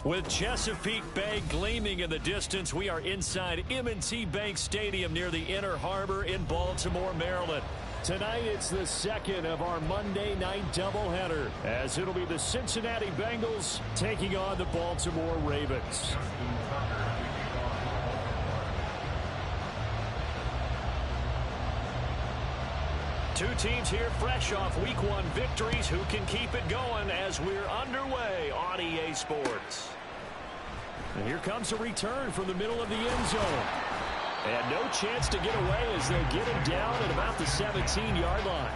With Chesapeake Bay gleaming in the distance, we are inside M&T Bank Stadium near the Inner Harbor in Baltimore, Maryland. Tonight, it's the second of our Monday night doubleheader, as it'll be the Cincinnati Bengals taking on the Baltimore Ravens. Two teams here fresh off Week 1 victories. Who can keep it going as we're underway on EA Sports? And here comes a return from the middle of the end zone. And no chance to get away as they get him down at about the 17-yard line.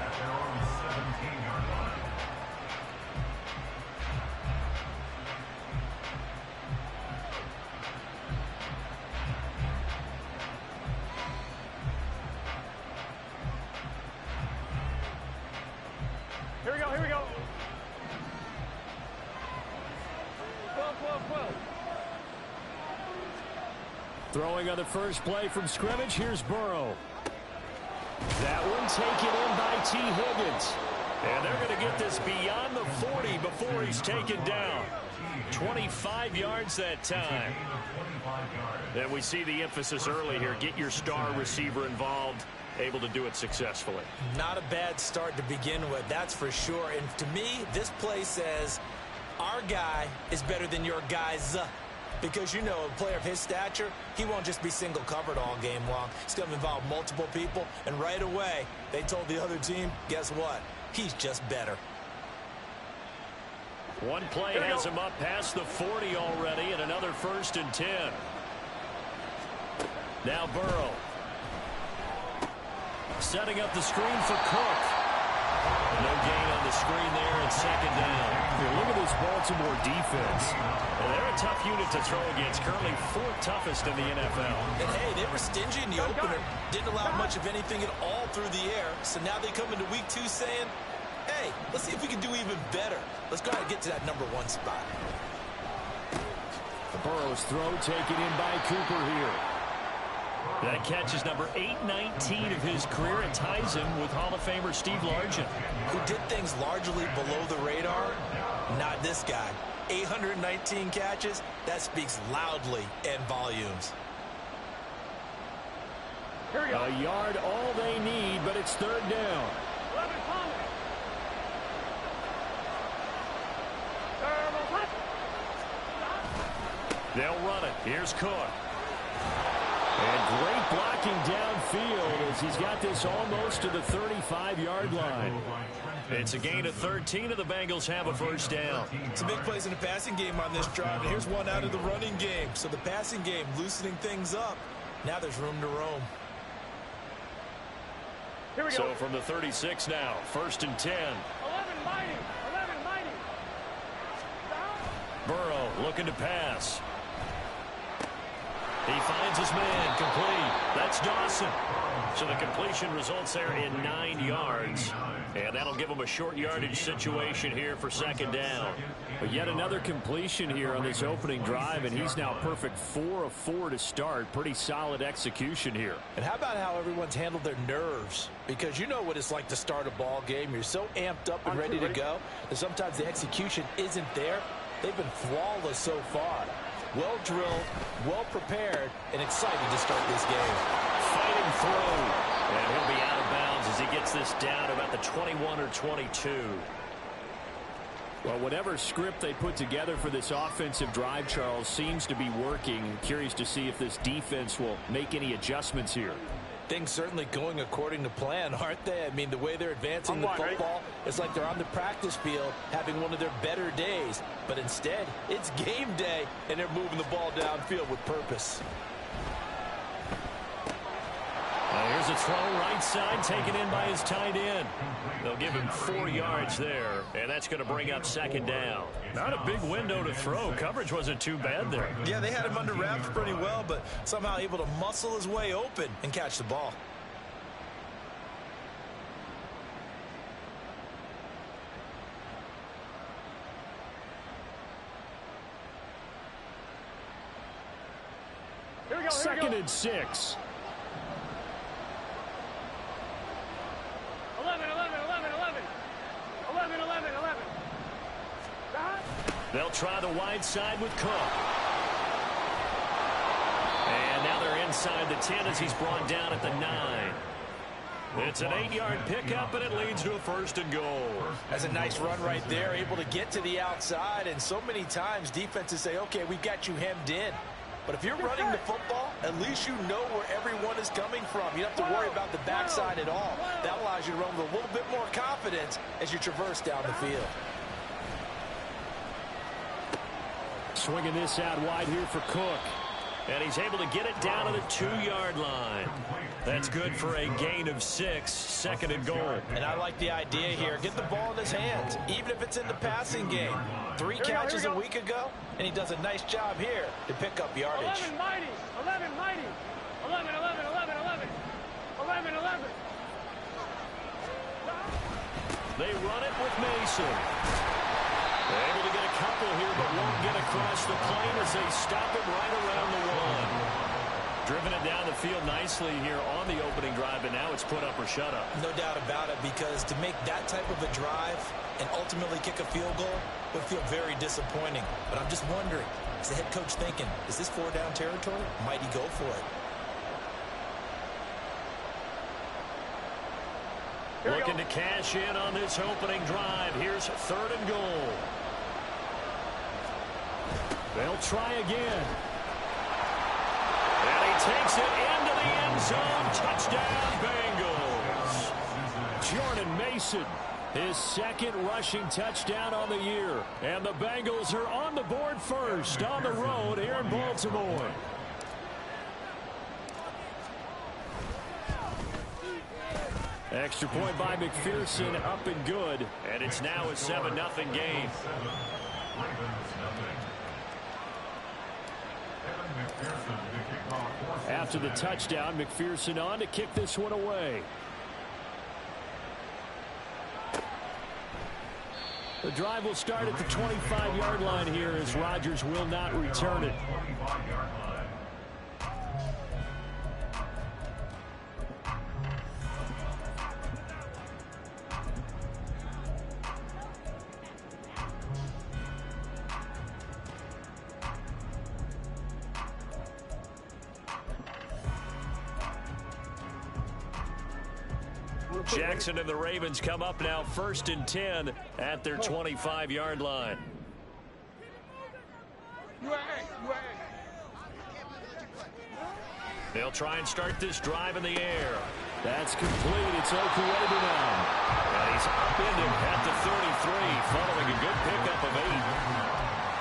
Here we go, here we go. 12, 12, 12. Throwing on the first play from scrimmage, here's Burrow. That one taken in by T. Higgins. And they're going to get this beyond the 40 before he's taken down. 25 yards that time. And we see the emphasis early here. Get your star receiver involved. Able to do it successfully. Not a bad start to begin with, that's for sure. And to me, this play says our guy is better than your guys. Because, you know, a player of his stature, he won't just be single covered all game long. He's going to involve multiple people. And right away, they told the other team, guess what? He's just better. One play has him up past the 40 already, and another 1st and 10. Now Burrow. Setting up the screen for Cook. No gain on the screen there, and 2nd down. Here, look at this Baltimore defense. Well, they're a tough unit to throw against, currently 4th toughest in the NFL. And hey, they were stingy in the opener. Didn't allow much of anything at all through the air. So now they come into week 2 saying, hey, let's see if we can do even better. Let's go ahead and get to that number 1 spot. The Burrow's throw taken in by Cooper here. That catch is number 819 of his career. It ties him with Hall of Famer Steve Largent. Who did things largely below the radar? Not this guy. 819 catches, that speaks loudly in volumes. Here we go. A yard all they need, but it's 3rd down. 11, Palmer. They'll run it. Here's Cook. And great blocking downfield as he's got this almost to the 35-yard line. It's a gain of 13, and the Bengals have a 1st down. Some big plays in the passing game on this drive, and here's one out of the running game. So the passing game loosening things up. Now there's room to roam. Here we go. So from the 36 now, 1st and 10. 11, mighty. 11, mighty. Burrow looking to pass. He finds his man, complete. That's Dawson. So the completion results there in 9 yards. And that'll give him a short yardage situation here for 2nd down. But yet another completion here on this opening drive, and he's now perfect 4 of 4 to start. Pretty solid execution here. And how about how everyone's handled their nerves? Because you know what it's like to start a ball game. You're so amped up and ready to go that sometimes the execution isn't there. They've been flawless so far. Well drilled, well prepared, and excited to start this game. Fighting through. And he'll be out of bounds as he gets this down about the 21 or 22. Well, whatever script they put together for this offensive drive, Charles, seems to be working. Curious to see if this defense will make any adjustments here. Things certainly going according to plan, aren't they? I mean, the way they're advancing the football, it's like they're on the practice field having one of their better days. But instead, it's game day, and they're moving the ball downfield with purpose. Here's a throw right side taken in by his tight end. They'll give him 4 yards there, and that's going to bring up 2nd down. Not a big window to throw. Coverage wasn't too bad there. Yeah, they had him under wraps pretty well, but somehow able to muscle his way open and catch the ball. Here we go. 2nd and 6. 11, 11, 11, 11. 11, 11, 11. They'll try the wide side with Cook. And now they're inside the 10 as he's brought down at the 9. It's an 8-yard pickup, and it leads to a 1st and goal. That's a nice run right there, able to get to the outside. And so many times defenses say, okay, we've got you hemmed in. But if you're running the football, at least you know where everyone is coming from. You don't have to worry about the backside at all. That allows you to run with a little bit more confidence as you traverse down the field. Swinging this out wide here for Cook. And he's able to get it down to the 2-yard line. That's good for a gain of 6, 2nd and goal. And I like the idea here. Get the ball in his hands, even if it's in the passing game. 3 catches a week ago, and he does a nice job here to pick up yardage. 11 mighty, 11 mighty, 11, 11, 11, 11, 11, 11. They run it with Mason. They're able to get a couple here, but won't get across the plane as they stop it right around the 1. Driven it down the field nicely here on the opening drive, and now it's put up or shut up. No doubt about it, because to make that type of a drive and ultimately kick a field goal would feel very disappointing. But I'm just wondering, is the head coach thinking, is this 4-down territory? Might he go for it? Looking to cash in on this opening drive. Here's 3rd and goal. They'll try again. And he takes it into the end zone. Touchdown, Bengals. Jordan Mason, his 2nd rushing touchdown on the year. And the Bengals are on the board first on the road here in Baltimore. Extra point by McPherson, up and good. And it's now a 7-0 game. After the touchdown, McPherson on to kick this one away. The drive will start at the 25-yard line here as Rodgers will not return it. Jackson and the Ravens come up now 1st and 10 at their 25-yard line. They'll try and start this drive in the air. That's complete. It's Okuegbunam. And he's upended at the 33 following a good pickup of 8.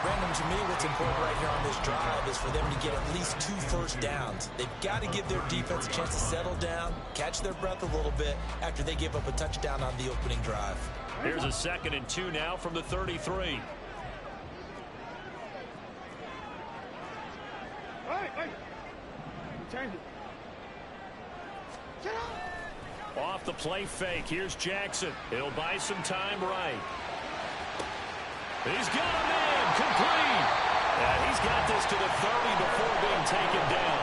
Brandon, to me, what's important right here on this drive is for them to get at least 2 first downs. They've got to give their defense a chance to settle down, catch their breath a little bit after they give up a touchdown on the opening drive. Here's a 2nd and 2 now from the 33. Change it. Off the play fake. Here's Jackson. He'll buy some time right. He's got him in. Complete. And he's got this to the 30 before being taken down.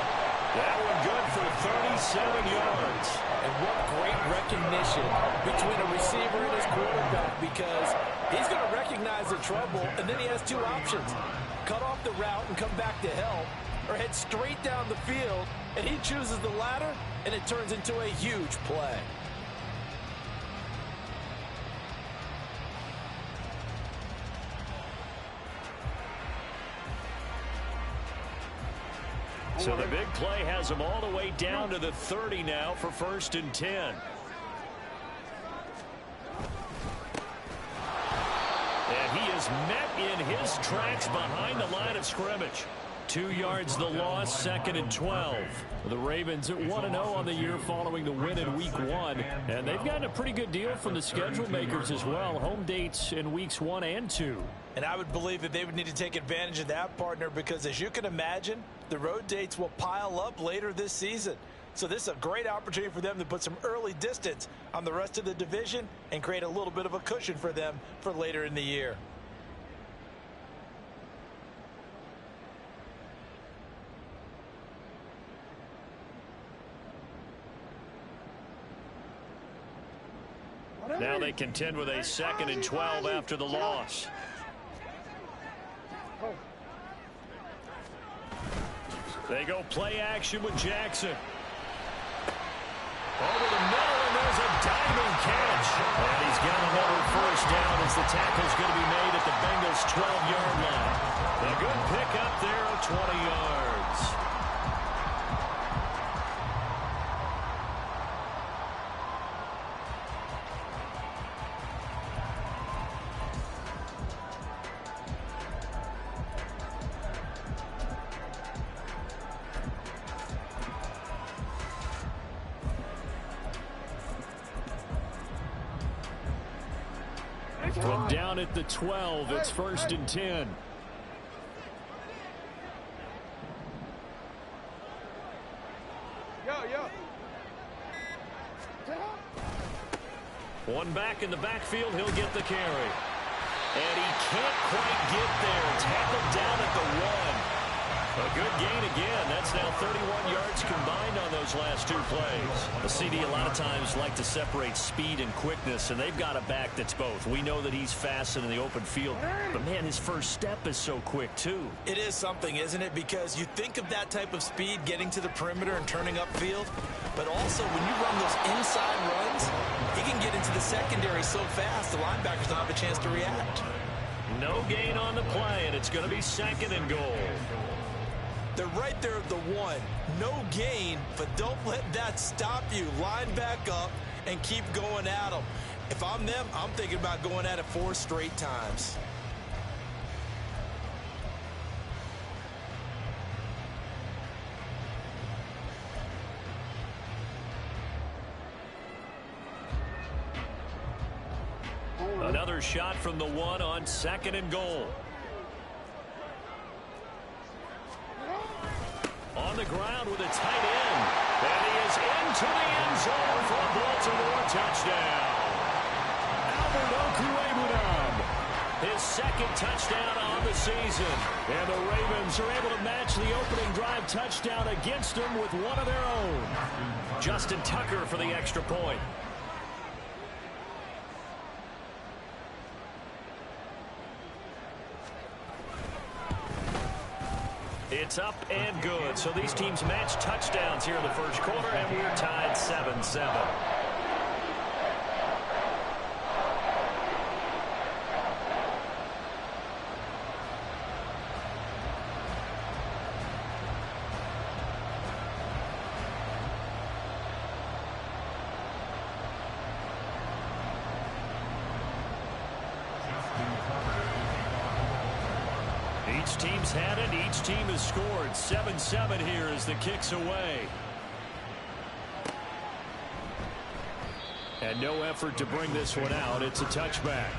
That one good for 37 yards. And what great recognition between a receiver and his quarterback, because he's going to recognize the trouble, and then he has 2 options. Cut off the route and come back to help, or head straight down the field, and he chooses the latter, and it turns into a huge play. So the big play has him all the way down to the 30 now for 1st and 10. And he is met in his tracks behind the line of scrimmage. 2 yards the loss, 2nd and 12. The Ravens at 1-0 on the year following the win in Week 1. And they've gotten a pretty good deal from the schedule makers as well. Home dates in Weeks 1 and 2. And I would believe that they would need to take advantage of that, partner, because as you can imagine, the road dates will pile up later this season. So this is a great opportunity for them to put some early distance on the rest of the division and create a little bit of a cushion for them for later in the year. Now they contend with a 2nd and 12 after the loss. They go play action with Jackson. Over the middle, and there's a diving catch. And he's got another first down as the tackle's going to be made at the Bengals' 12-yard line. A good pick up there of 20 yards. From down at the 12, it's 1st and 10. One back in the backfield, he'll get the carry. And he can't quite get there. Tackled down at the 1. A good gain again. That's now 31 yards combined on those last 2 plays. The CD a lot of times like to separate speed and quickness, and they've got a back that's both. We know that he's fast in the open field, but man, his first step is so quick too. It is something, isn't it? Because you think of that type of speed getting to the perimeter and turning upfield, but also when you run those inside runs, he can get into the secondary so fast the linebackers don't have a chance to react. No gain on the play, and it's going to be 2nd and goal. They're right there at the 1. No gain, but don't let that stop you. Line back up and keep going at them. If I'm them, I'm thinking about going at it 4 straight times. Another shot from the 1 on 2nd and goal. On the ground with a tight end. And he is into the end zone for a Baltimore touchdown. Albert Okwuegbunam, his 2nd touchdown on the season. And the Ravens are able to match the opening drive touchdown against them with one of their own. Justin Tucker for the extra point. It's up and good. So these teams match touchdowns here in the first quarter, and we're tied 7-7. Each team's had it. Each team has scored. 7-7 here as the kick's away. And no effort to bring this one out. It's a touchback.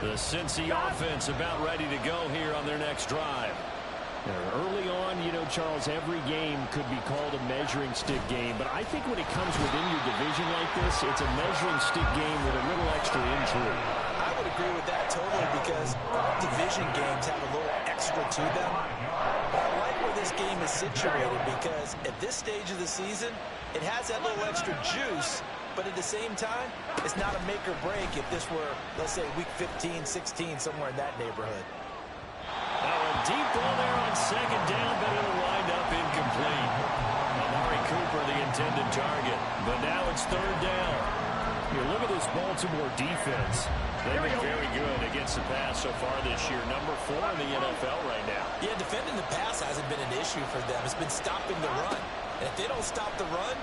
The Cincy offense about ready to go here on their next drive. Early on, you know, Charles, every game could be called a measuring stick game, but I think when it comes within your division like this, it's a measuring stick game with a little extra intrigue. I would agree with that totally, because all division games have a little extra to them. But I like where this game is situated, because at this stage of the season, it has that little extra juice. But at the same time, it's not a make or break if this were, let's say, week 15, 16, somewhere in that neighborhood. Now a deep ball there on 2nd down, but it'll wind up incomplete. Amari Cooper, the intended target. But now it's 3rd down. You look at this Baltimore defense. They've been very good against the pass so far this year. Number 4 in the NFL right now. Yeah, defending the pass hasn't been an issue for them. It's been stopping the run. And if they don't stop the run,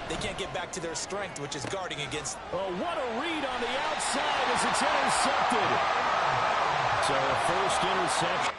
they can't get back to their strength, which is guarding against. Oh, what a read on the outside as it's intercepted. So a first interception.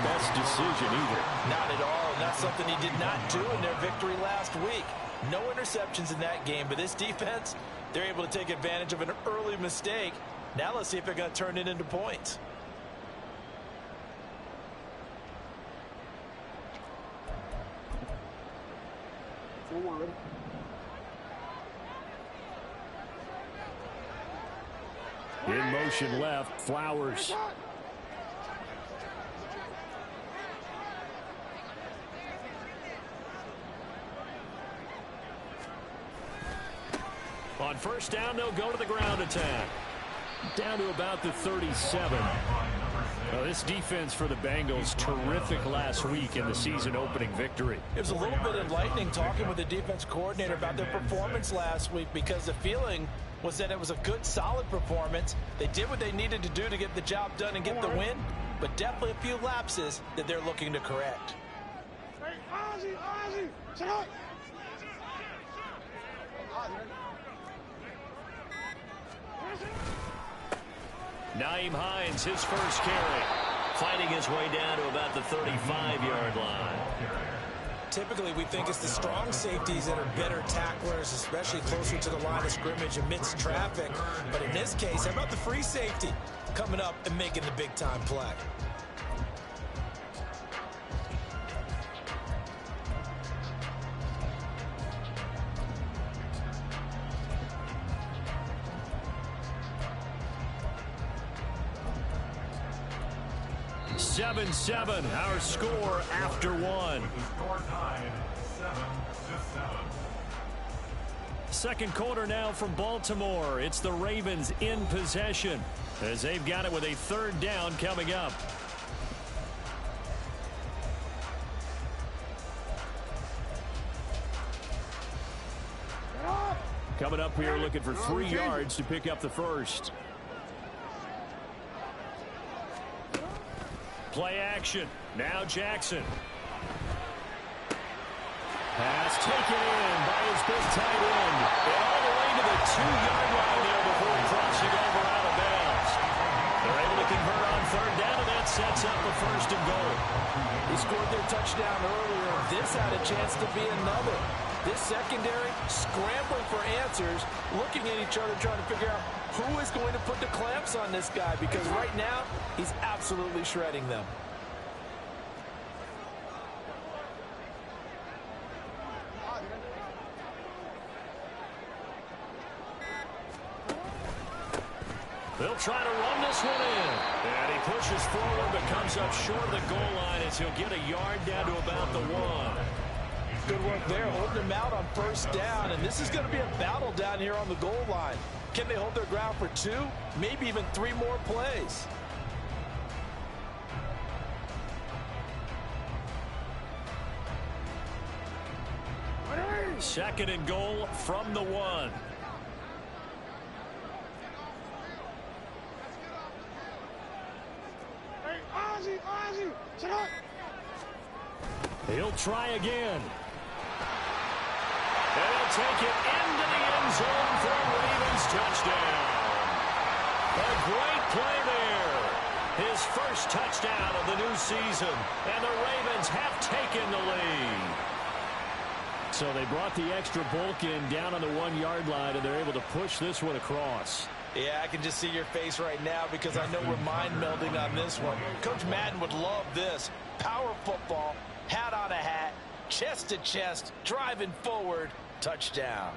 best decision either. Not at all, and that's something he did not do in their victory last week. No interceptions in that game, but this defense, they're able to take advantage of an early mistake. Now let's see if they're going to turn it into points. In motion left, Flowers. On first down, they'll go to the ground attack. Down to about the 37. Well, this defense for the Bengals, terrific last week in the season-opening victory. It was a little bit enlightening talking with the defense coordinator about their performance last week, because the feeling was that it was a good, solid performance. They did what they needed to do to get the job done and get the win, but definitely a few lapses that they're looking to correct. Hey, Ozzie, sit up. Naeem Hines, his first carry, fighting his way down to about the 35-yard line. Typically, we think it's the strong safeties that are better tacklers, especially closer to the line of scrimmage amidst traffic. But in this case, how about the free safety coming up and making the big-time play? Seven, our score after one. Second quarter now from Baltimore. It's the Ravens in possession as they've got it with a third down coming up. Coming up here looking for 3 yards to pick up the first. Play action. Now Jackson. Pass taken in by his big tight end. And all the way to the 2-yard line there before crossing over out of bounds. They're able to convert on third down, and that sets up a first and goal. He scored their touchdown earlier. This had a chance to be another. This secondary scrambling for answers, looking at each other, trying to figure out who is going to put the clamps on this guy, because right now he's absolutely shredding them. They'll try to run this one in. And he pushes forward but comes up short of the goal line as he'll get a yard down to about the 1. Good work there, holding them out on first down, and this is going to be a battle down here on the goal line. Can they hold their ground for 2, maybe even 3 more plays? Second and goal from the 1. Hey, Ozzie, sit up. He'll try again. And he'll take it into the end zone for a Ravens touchdown. A great play there. His first touchdown of the new season. And the Ravens have taken the lead. So they brought the extra bulk in down on the 1-yard line, and they're able to push this one across. Yeah, I can just see your face right now because I know we're mind melding on this one. Coach Madden would love this. Power football, hat on a hat, chest to chest, driving forward, touchdown.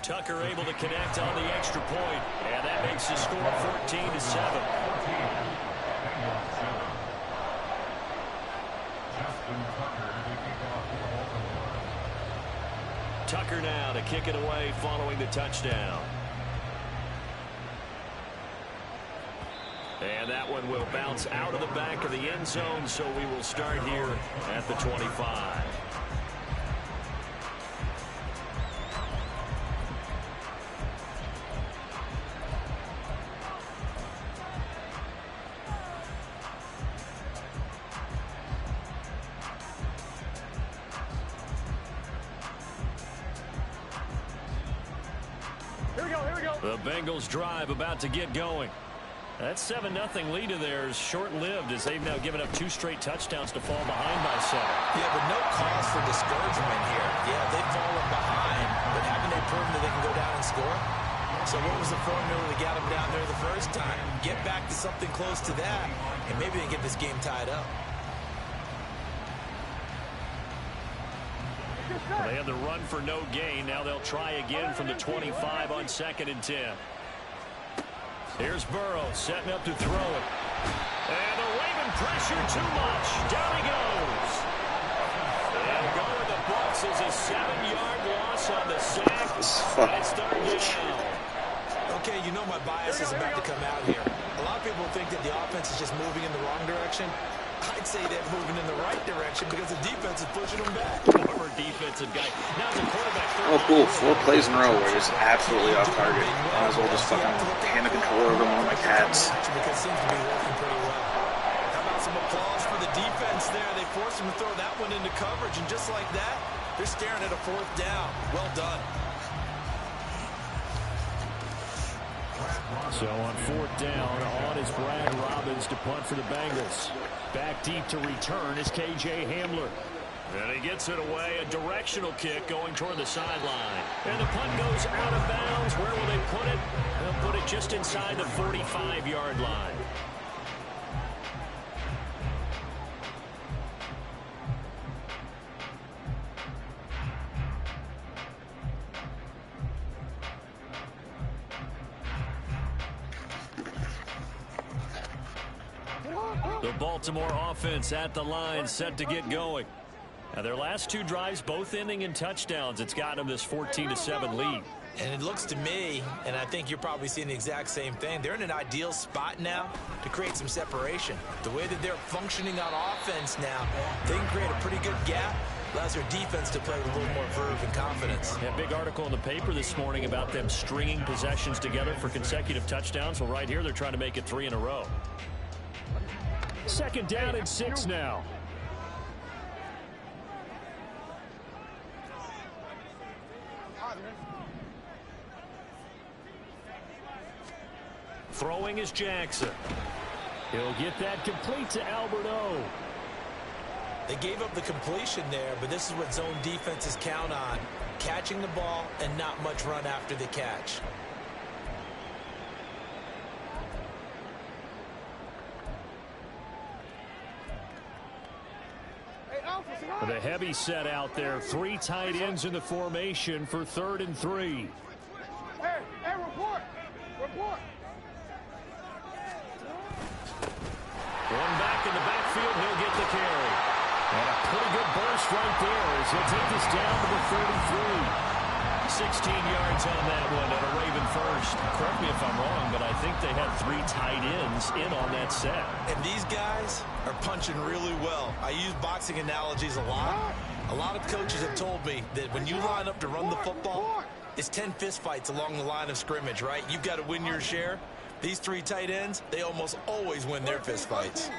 Tucker able to connect on the extra point, and that makes the score 14-7. Tucker now to kick it away following the touchdown. And that one will bounce out of the back of the end zone, so we will start here at the 25. The Bengals drive about to get going. That 7-0 lead of theirs short-lived as they've now given up 2 straight touchdowns to fall behind by 7. Yeah, but no cause for discouragement here. Yeah, they've fallen behind, but haven't they proven that they can go down and score? So what was the formula that got them down there the first time? Get back to something close to that, and maybe they get this game tied up. Well, they had the run for no gain. Now they'll try again from the 25 on 2nd and 10. Here's Burrow setting up to throw it. And the Raven pressure too much. Down he goes. And going the Bucs is a 7-yard loss on the sack. And it's 3rd down. Okay, you know my bias is about to come out here. A lot of people think that the offense is just moving in the wrong direction. I'd say they're moving in the right direction because the defense is pushing them back. Former defensive guy. Now it's a quarterback. Oh, cool. 4 plays in a row where it's absolutely off target. Might as well just fucking hand the controller over to one of my cats. Because it seems to be working pretty well. How about some applause for the defense there? They forced him to throw that one into coverage, and just like that, they're staring at a 4th down. Well done. So on 4th down, on is Brad Robbins to punt for the Bengals. Back deep to return is KJ Hamler. And he gets it away, a directional kick going toward the sideline. And the punt goes out of bounds. Where will they put it? They'll put it just inside the 45-yard line. The Baltimore offense at the line, set to get going. Now their last 2 drives, both ending in touchdowns. It's got them this 14-7 lead. And it looks to me, and I think you're probably seeing the exact same thing, they're in an ideal spot now to create some separation. The way that they're functioning on offense now, they can create a pretty good gap. Allows their defense to play with a little more verve and confidence. Yeah, big article in the paper this morning about them stringing possessions together for consecutive touchdowns. Well, right here, they're trying to make it 3 in a row. 2nd down and 6 now. Throwing is Jackson. He'll get that complete to Albert O. They gave up the completion there, but this is what zone defenses count on. Catching the ball and not much run after the catch. With a heavy set out there, 3 tight ends in the formation for 3rd and 3. Hey, report! Report! One back in the backfield, he'll get the carry. And a pretty good burst right there as he'll take this down to the 33. 16 yards on that one and a Raven first. Correct me if I'm wrong, but I think they had 3 tight ends in on that set. And these guys are punching really well. I use boxing analogies a lot. A lot of coaches have told me that when you line up to run the football, it's 10 fistfights along the line of scrimmage, right? You've got to win your share. These 3 tight ends, they almost always win their fistfights.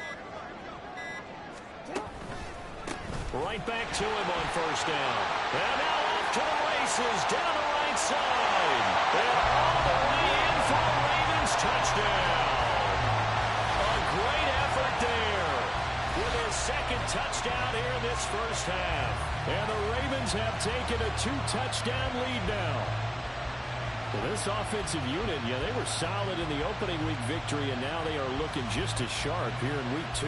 Right back to him on 1st down. And now off to the races down the right side. And all the way in for a Ravens touchdown. A great effort there with their 2nd touchdown here in this first half. And the Ravens have taken a 2-touchdown lead now. Well, this offensive unit, yeah, they were solid in the opening week victory, and now they are looking just as sharp here in week 2.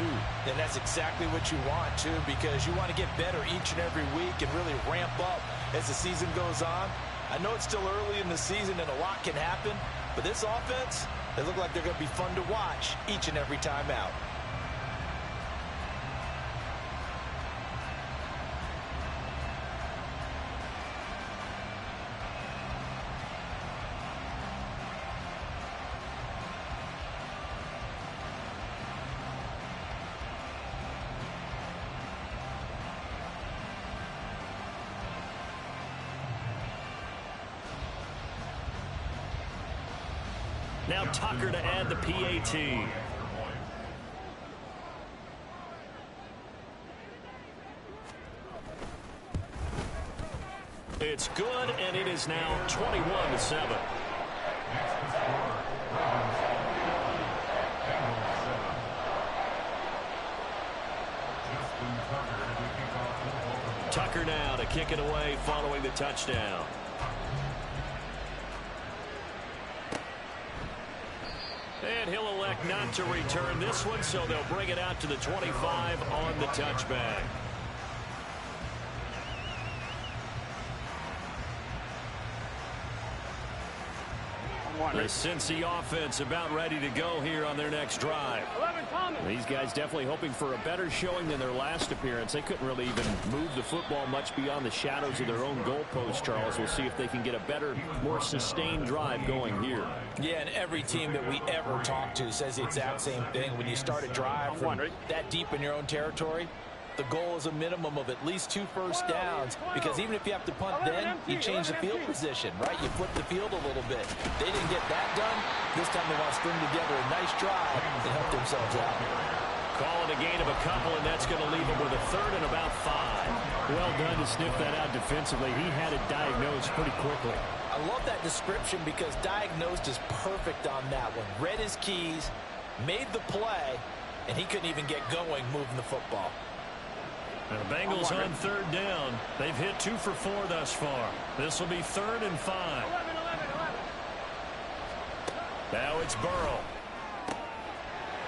And that's exactly what you want, too, because you want to get better each and every week and really ramp up as the season goes on. I know it's still early in the season and a lot can happen, but this offense, they look like they're going to be fun to watch each and every time out. Now Tucker to add the PAT. It's good, and it is now 21-7. Tucker now to kick it away following the touchdown. And he'll elect not to return this one, so they'll bring it out to the 25 on the touchback. The Cincy offense about ready to go here on their next drive. These guys definitely hoping for a better showing than their last appearance. They couldn't really even move the football much beyond the shadows of their own goalpost, Charles. We'll see if they can get a better, more sustained drive going here. Yeah, and every team that we ever talk to says the exact same thing. When you start a drive from that deep in your own territory, the goal is a minimum of at least 2 first downs, because even if you have to punt then, you change the field position, right? You flip the field a little bit. They didn't get that done. This time they want to string together a nice drive and help themselves out. Call it a gain of a couple, and that's going to leave them with a 3rd and about 5. Well done to sniff that out defensively. He had it diagnosed pretty quickly. I love that description because diagnosed is perfect on that one. Read his keys, made the play, and he couldn't even get going moving the football. And the Bengals on 3rd down. They've hit 2 for 4 thus far. This will be 3rd and 5. Now it's Burrow.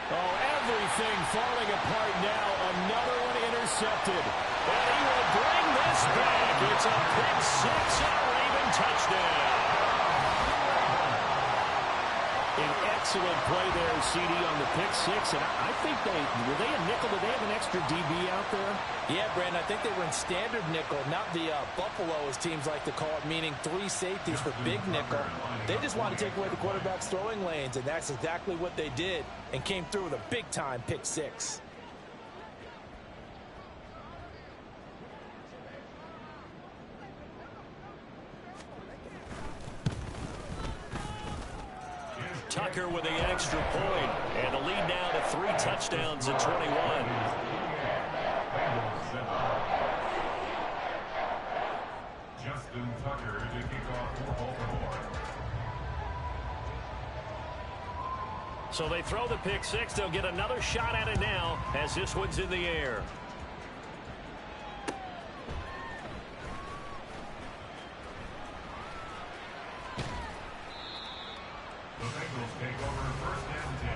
Oh, everything falling apart now. Another one intercepted. And he will bring this back. It's a pick 6 and a Raven touchdown. An excellent play there, CD, on the pick 6. And I think were they a nickel? Did they have an extra DB out there? Yeah, Brandon, I think they were in standard nickel, not the Buffalo, as teams like to call it, meaning 3 safeties for big nickel. They just want to take away the quarterback's throwing lanes, and that's exactly what they did, and came through with a big-time pick 6. Tucker with the extra point, and the lead now to 3 touchdowns at 21. Justin Tucker to kick off for Baltimore. So they throw the pick 6. They'll get another shot at it now as this one's in the air. The Bengals take over 1st and 10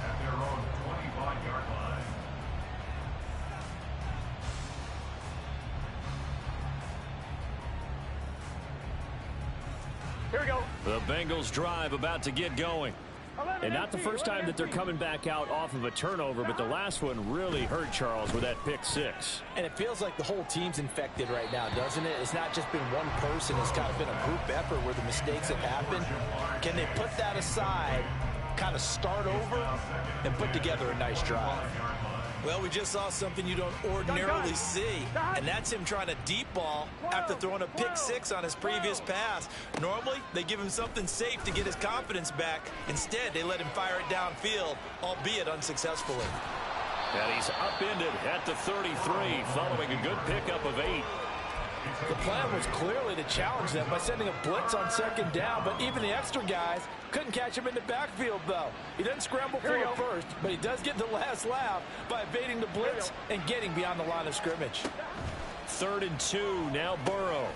at their own 25-yard line. Here we go. The Bengals drive about to get going. And not the first time that they're coming back out off of a turnover, but the last one really hurt Charles with that pick 6. And it feels like the whole team's infected right now, doesn't it? It's not just been one person. It's kind of been a group effort where the mistakes have happened. Can they put that aside, kind of start over, and put together a nice drive? Well, we just saw something you don't ordinarily see, and that's him trying to deep ball after throwing a pick 6 on his previous pass. Normally, they give him something safe to get his confidence back. Instead, they let him fire it downfield, albeit unsuccessfully. And he's upended at the 33, following a good pickup of 8. The plan was clearly to challenge them by sending a blitz on 2nd down, but even the extra guys couldn't catch him in the backfield, though. He doesn't scramble for it first, but he does get the last laugh by evading the blitz and getting beyond the line of scrimmage. 3rd and 2, now Burrow.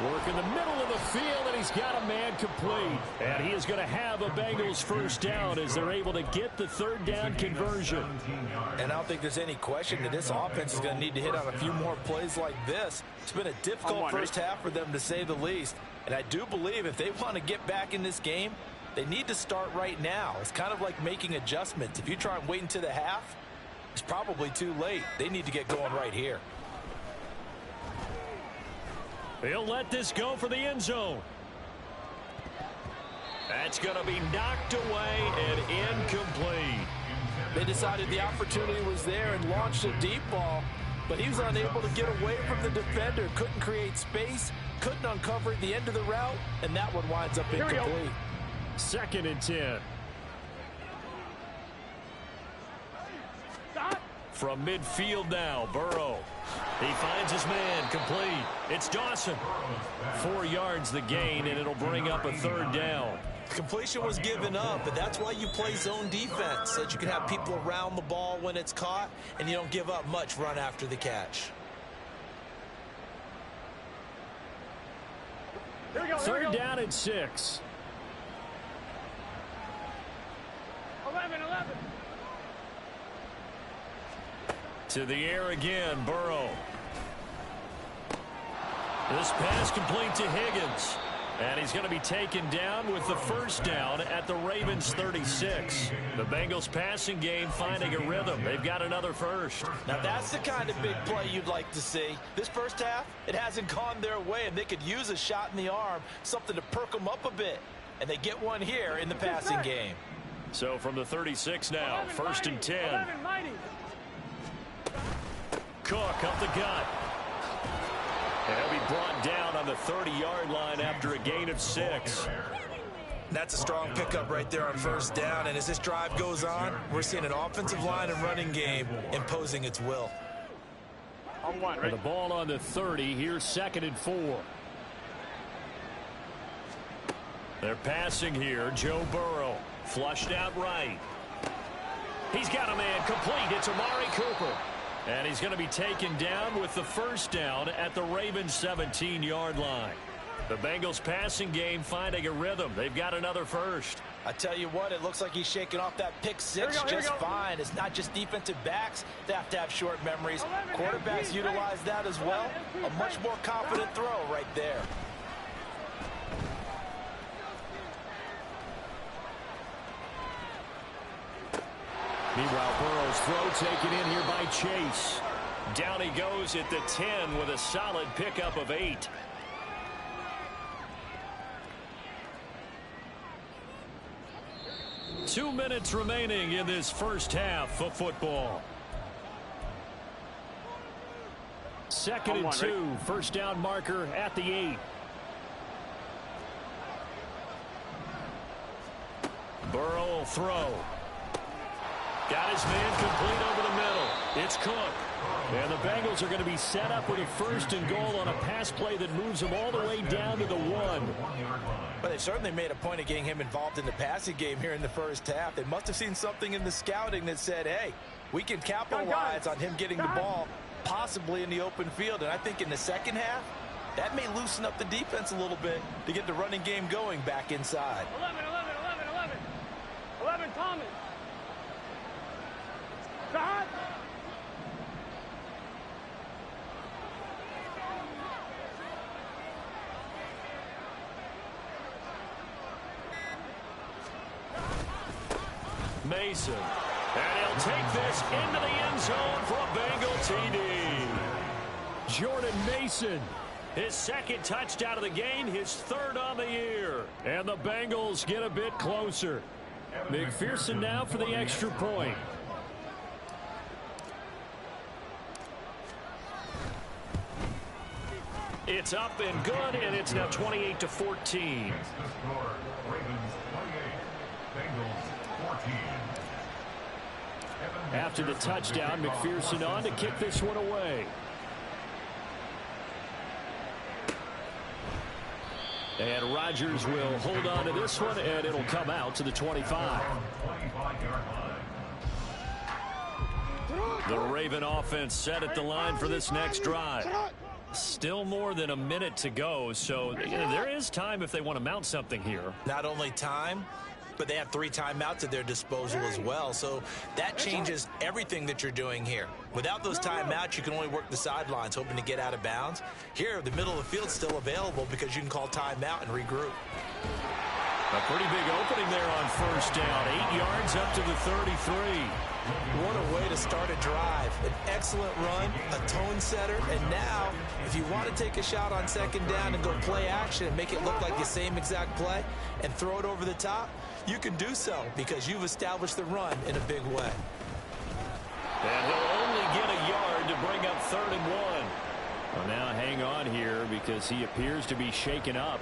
Work in the middle of the field, and he's got a man complete. And he is going to have a Bengals 1st down as they're able to get the 3rd down conversion. And I don't think there's any question that this offense is going to need to hit on a few more plays like this. It's been a difficult first half for them, to say the least. And I do believe if they want to get back in this game, they need to start right now. It's kind of like making adjustments. If you try and wait until the half, it's probably too late. They need to get going right here. He'll let this go for the end zone. That's going to be knocked away and incomplete. They decided the opportunity was there and launched a deep ball, but he was unable to get away from the defender, couldn't create space, couldn't uncover the end of the route, and that one winds up incomplete. 2nd and 10. From midfield now, Burrow. He finds his man, complete. It's Dawson. 4 yards the gain, and it'll bring up a 3rd down. Completion was given up, but that's why you play zone defense, so that you can have people around the ball when it's caught, and you don't give up much run after the catch. Here we go. Third down and 6. 11. To the air again, Burrow. This pass complete to Higgins. And he's going to be taken down with the first down at the Ravens 36. The Bengals passing game finding a rhythm. They've got another first. Now that's the kind of big play you'd like to see. This first half, it hasn't gone their way, and they could use a shot in the arm, something to perk them up a bit. And they get one here in the passing game. So from the 36 now, 11, first and 10. 11, mighty. Cook up the gut. And he'll be brought down on the 30-yard line after a gain of 6. That's a strong pickup right there on first down. And as this drive goes on, we're seeing an offensive line and running game imposing its will. On one, With the ball on the 30, here's 2nd and 4. They're passing here. Joe Burrow flushed out right. He's got a man complete. It's Amari Cooper. And he's going to be taken down with the first down at the Ravens 17-yard line. The Bengals passing game finding a rhythm. They've got another first. I tell you what, it looks like he's shaking off that pick six just fine. It's not just defensive backs that have to have short memories. Quarterbacks utilize that as well. A much more confident throw right there. Meanwhile, Burrow's throw taken in here by Chase. Down he goes at the 10 with a solid pickup of 8. Two minutes remaining in this first half of football. 2nd and 2, first down marker at the 8. Burrow will throw. Got his man complete over the middle. It's Cook. And the Bengals are going to be set up with a first and goal on a pass play that moves them all the way down to the 1. But they've certainly made a point of getting him involved in the passing game here in the first half. They must have seen something in the scouting that said, hey, we can capitalize on him getting the ball possibly in the open field. And I think in the second half, that may loosen up the defense a little bit to get the running game going back inside. 11, Thomas. Shot. Mason. And he'll take this into the end zone for a Bengal TD. Jordan Mason. His second touchdown of the game, his third on the year. And the Bengals get a bit closer. McPherson now for the extra point. It's up and good, and it's now 28-14. After the touchdown, McPherson on to kick this one away. And Rodgers will hold on to this one, and it'll come out to the 25. The Raven offense set at the line for this next drive. Still more than a minute to go, so there is time if they want to mount something here. Not only time, but they have 3 timeouts at their disposal as well, so that changes everything that you're doing here. Without those timeouts, you can only work the sidelines, hoping to get out of bounds. Here, the middle of the field's still available because you can call timeout and regroup. A pretty big opening there on first down. 8 yards up to the 33. What a way to start a drive. An excellent run, a tone setter, and now, if you want to take a shot on second down and go play action and make it look like the same exact play and throw it over the top, you can do so because you've established the run in a big way. And he'll only get a yard to bring up 3rd and 1. Well, now hang on here because he appears to be shaken up.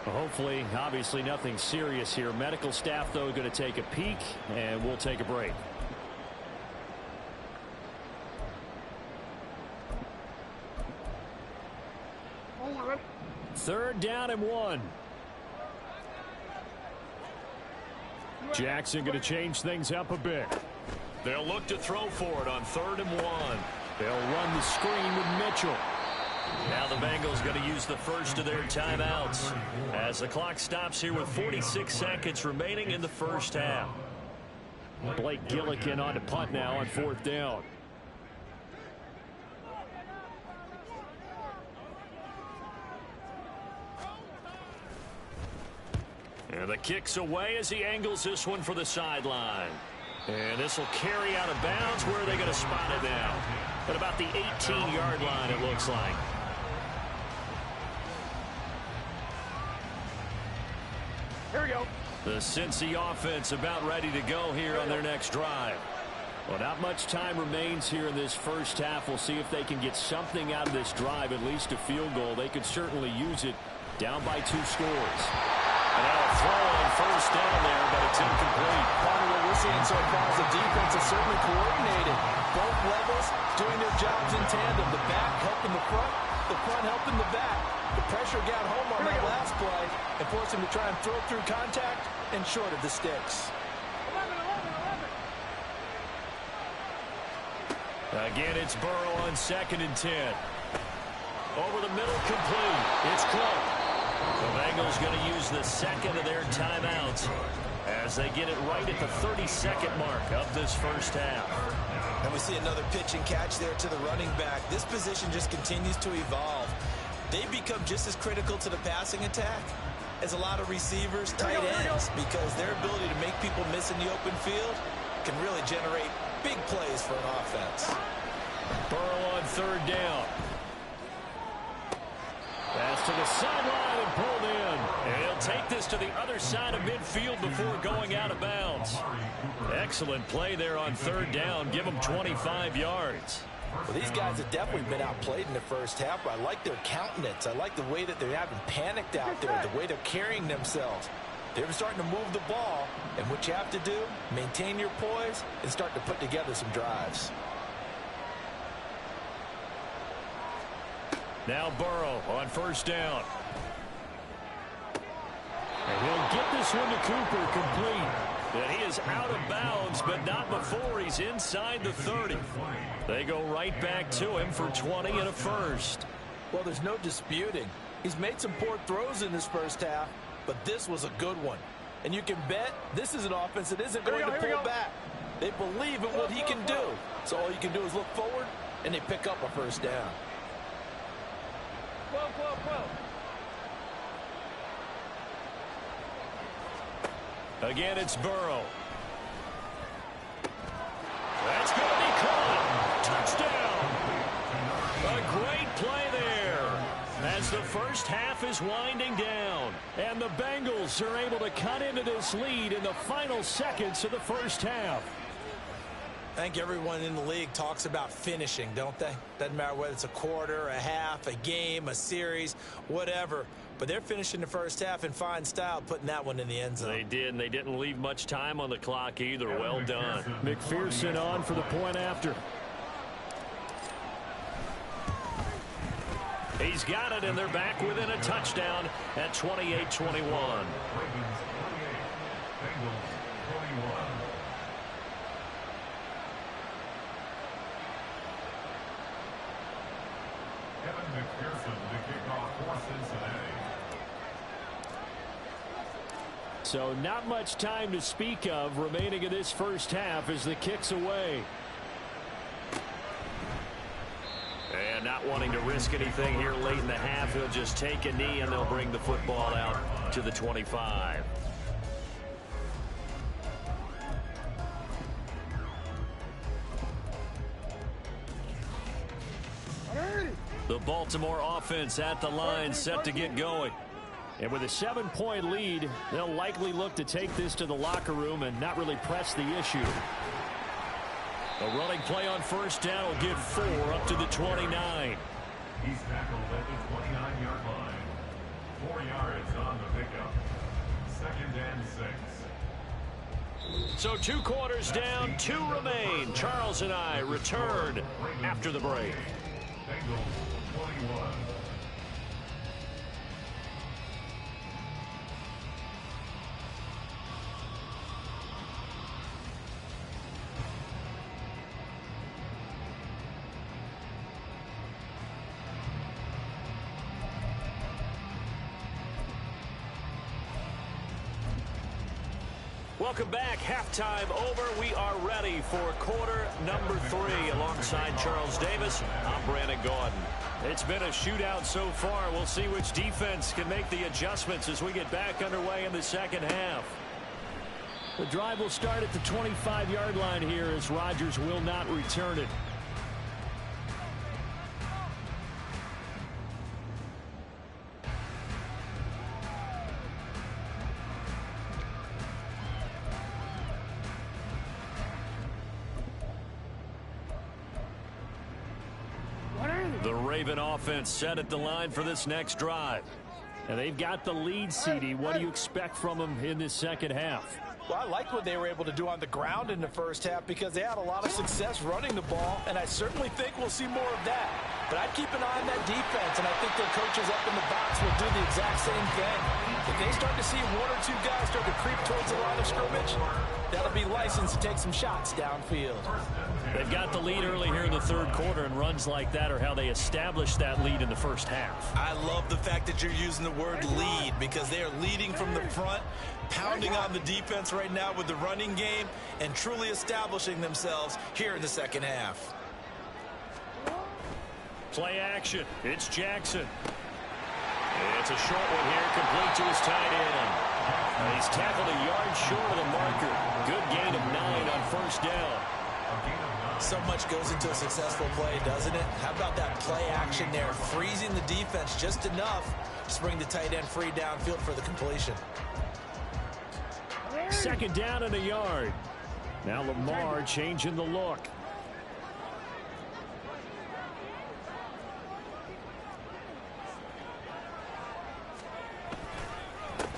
Hopefully, obviously nothing serious here. Medical staff, though, going to take a peek, and we'll take a break. Third down and 1. Jackson going to change things up a bit. They'll look to throw for it on 3rd and 1. They'll run the screen with Mitchell. Now the Bengals going to use the first of their timeouts as the clock stops here with 46 seconds remaining in the first half. Blake Gillikin on to punt now on 4th down. And the kick's away as he angles this one for the sideline. And this will carry out of bounds. Where are they going to spot it now? At about the 18-yard line, it looks like. Here we go. The Cincy offense about ready to go here on their next drive. Well, not much time remains here in this first half. We'll see if they can get something out of this drive, at least a field goal. They could certainly use it down by 2 scores. And now a throw on first down there, but it's incomplete. Part of what we're seeing so far is the defense is certainly coordinated. Both levels doing their jobs in tandem. The back helping the front helping the back. The pressure got home on that last play and forced him to try and throw through contact and short of the sticks. 11, 11, 11. Again, it's Burrow on 2nd and 10. Over the middle, complete. It's Clark. The Bengals going to use the second of their timeouts as they get it right at the 32nd mark of this first half. And we see another pitch and catch there to the running back. This position just continues to evolve. They become just as critical to the passing attack as a lot of receivers, tight ends, because their ability to make people miss in the open field can really generate big plays for an offense. Burrow on 3rd down. Pass to the sideline and pulled in. And he'll take this to the other side of midfield before going out of bounds. Excellent play there on 3rd down. Give them 25 yards. Well, these guys have definitely been outplayed in the first half, but I like their countenance. I like the way that they haven't panicked out there, the way they're carrying themselves. They're starting to move the ball, and what you have to do, maintain your poise and start to put together some drives. Now Burrow on 1st down. And he'll get this one to Cooper, complete. And he is out of bounds, but not before he's inside the 30. They go right back to him for 20 and a first. Well, there's no disputing. He's made some poor throws in this first half, but this was a good one. And you can bet this is an offense that isn't going to pull back. They believe in what he can do. So all you can do is look forward, and they pick up a first down. 12, 12, 12. Again, it's Burrow. That's going to be caught. Touchdown. A great play there as the first half is winding down. And the Bengals are able to cut into this lead in the final seconds of the first half. I think everyone in the league talks about finishing, don't they? Doesn't matter whether it's a quarter, a half, a game, a series, whatever. But they're finishing the first half in fine style, putting that one in the end zone. They did, and they didn't leave much time on the clock either. Well done. McPherson on for the point after. He's got it, and they're back within a touchdown at 28-21. So not much time to speak of remaining in this first half as the kick's away. And not wanting to risk anything here late in the half, he'll just take a knee and they'll bring the football out to the 25. The Baltimore offense at the line set to get going. And with a 7-point lead, they'll likely look to take this to the locker room and not really press the issue. A running play on first down will get 4 up to the 29. He's tackled at the 29-yard line. 4 yards on the pickup. 2nd and 6. So 2 quarters down, 2 remain. Charles and I return after the break. Bengals 21. Welcome back. Halftime over. We are ready for quarter number 3. Alongside Charles Davis, I'm Brandon Gordon. It's been a shootout so far. We'll see which defense can make the adjustments as we get back underway in the second half. The drive will start at the 25-yard line here as Rodgers will not return it. The Raven offense set at the line for this next drive. And they've got the lead, CD. What do you expect from them in this second half? Well, I liked what they were able to do on the ground in the first half because they had a lot of success running the ball, and I certainly think we'll see more of that. But I'd keep an eye on that defense, and I think their coaches up in the box will do the exact same thing. If they start to see 1 or 2 guys start to creep towards the line of scrimmage, that'll be licensed to take some shots downfield. They've got the lead early here in the third quarter, and runs like that are how they established that lead in the first half. I love the fact that you're using the word lead because they are leading from the front, pounding on the defense right now with the running game, and truly establishing themselves here in the second half. Play action. It's Jackson. It's a short one here, complete to his tight end. He's tackled a yard short of the marker. Good gain of 9 on first down. So much goes into a successful play, doesn't it? How about that play action there, freezing the defense just enough to bring the tight end free downfield for the completion. Second down and a yard. Now Lamar changing the look.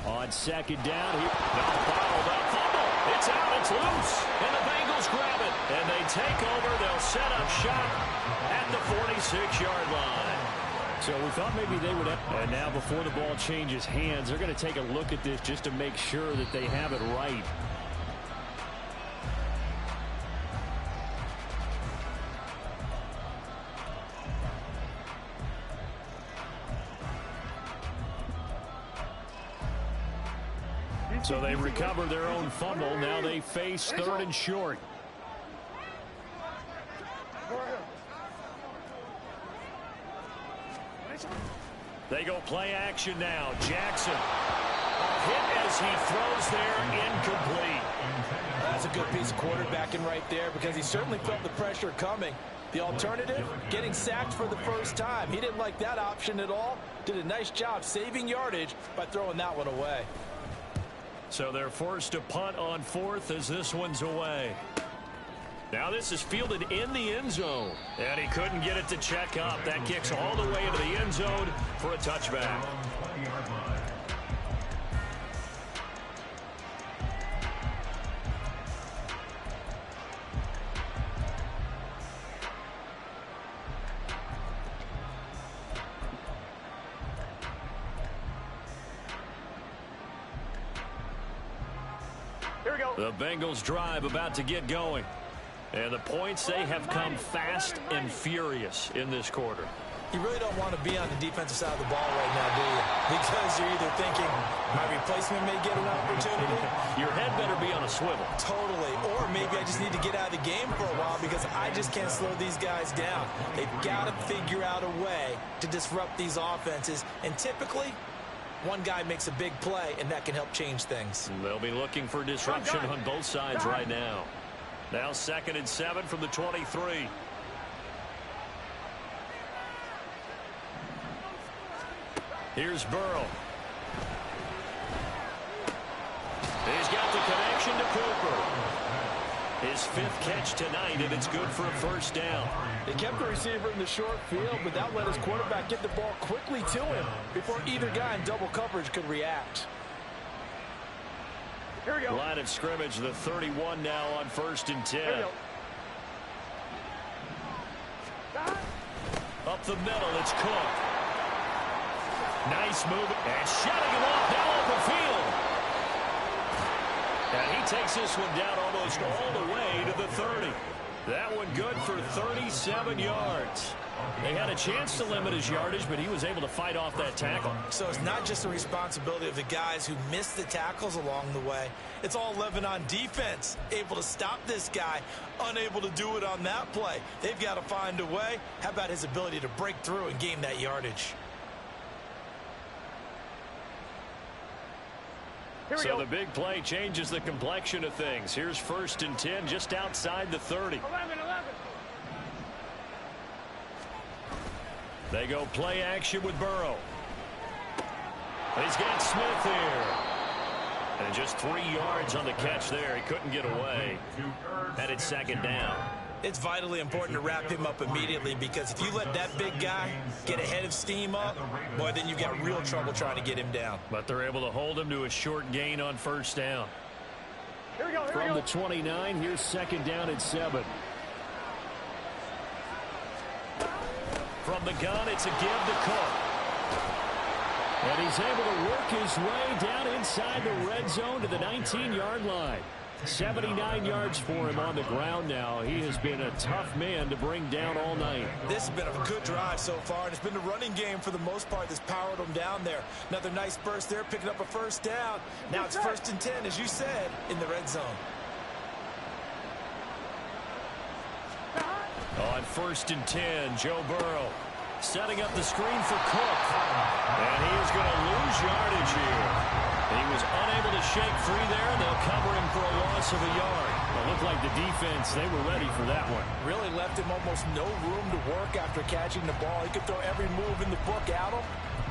On second down, he bottled up fumble. It's out, it's loose, and the Bengals grab it. And they take over. They'll set up shop at the 46-yard line. So we thought maybe they would have. And now before the ball changes hands, they're going to take a look at this just to make sure that they have it right. So they recover their own fumble. Now they face third and short. They go play action now. Jackson. A hit as he throws there, incomplete. That's a good piece of quarterbacking right there because he certainly felt the pressure coming. The alternative, getting sacked for the first time. He didn't like that option at all. Did a nice job saving yardage by throwing that one away. So they're forced to punt on fourth as this one's away. Now this is fielded in the end zone. And he couldn't get it to check up. That kicks all the way into the end zone for a touchback. Here we go. The Bengals drive about to get going. And the points, they have come fast and furious in this quarter. You really don't want to be on the defensive side of the ball right now, do you? Because you're either thinking, my replacement may get an opportunity. Your head better be on a swivel. Totally. Or maybe I just need to get out of the game for a while because I just can't slow these guys down. They've got to figure out a way to disrupt these offenses. And typically, one guy makes a big play, and that can help change things. They'll be looking for disruption on both sides right now. Now 2nd and 7 from the 23. Here's Burrow. He's got the connection to Cooper. His 5th catch tonight, and it's good for a first down. They kept the receiver in the short field, but that let his quarterback get the ball quickly to him before either guy in double coverage could react. Here we go. Line of scrimmage, the 31 now on 1st and 10. Here we go. Up the middle, it's Cook. Nice move, and shutting him off now open field. And he takes this one down almost all the way to the 30. That one good for 37 yards. They had a chance to limit his yardage, but he was able to fight off that tackle. So it's not just the responsibility of the guys who missed the tackles along the way. It's all 11 on defense, able to stop this guy, unable to do it on that play. They've got to find a way. How about his ability to break through and gain that yardage? So the big play changes the complexion of things. Here's 1st and 10 just outside the 30. 11. They go play action with Burrow. He's got Smith here. And just 3 yards on the catch there. He couldn't get away. And it's 2nd down. It's vitally important to wrap him up immediately, because if you let that big guy get ahead of steam up, boy, then you've got real trouble trying to get him down. But they're able to hold him to a short gain on 1st down. Here we go. From the 29, here's 2nd down and 7. From the gun, it's a give to Cook. And he's able to work his way down inside the red zone to the 19-yard line. 79 yards for him on the ground now. He has been a tough man to bring down all night. This has been a good drive so far, and it's been the running game for the most part that's powered him down there. Another nice burst there, picking up a 1st down. Now it's 1st and 10, as you said, in the red zone. On 1st and 10, Joe Burrow setting up the screen for Cook. And he is going to lose yardage here. He was unable to shake free there, and they'll cover him for a loss of a yard. It looked like the defense, they were ready for that one. Really left him almost no room to work after catching the ball. He could throw every move in the book at him.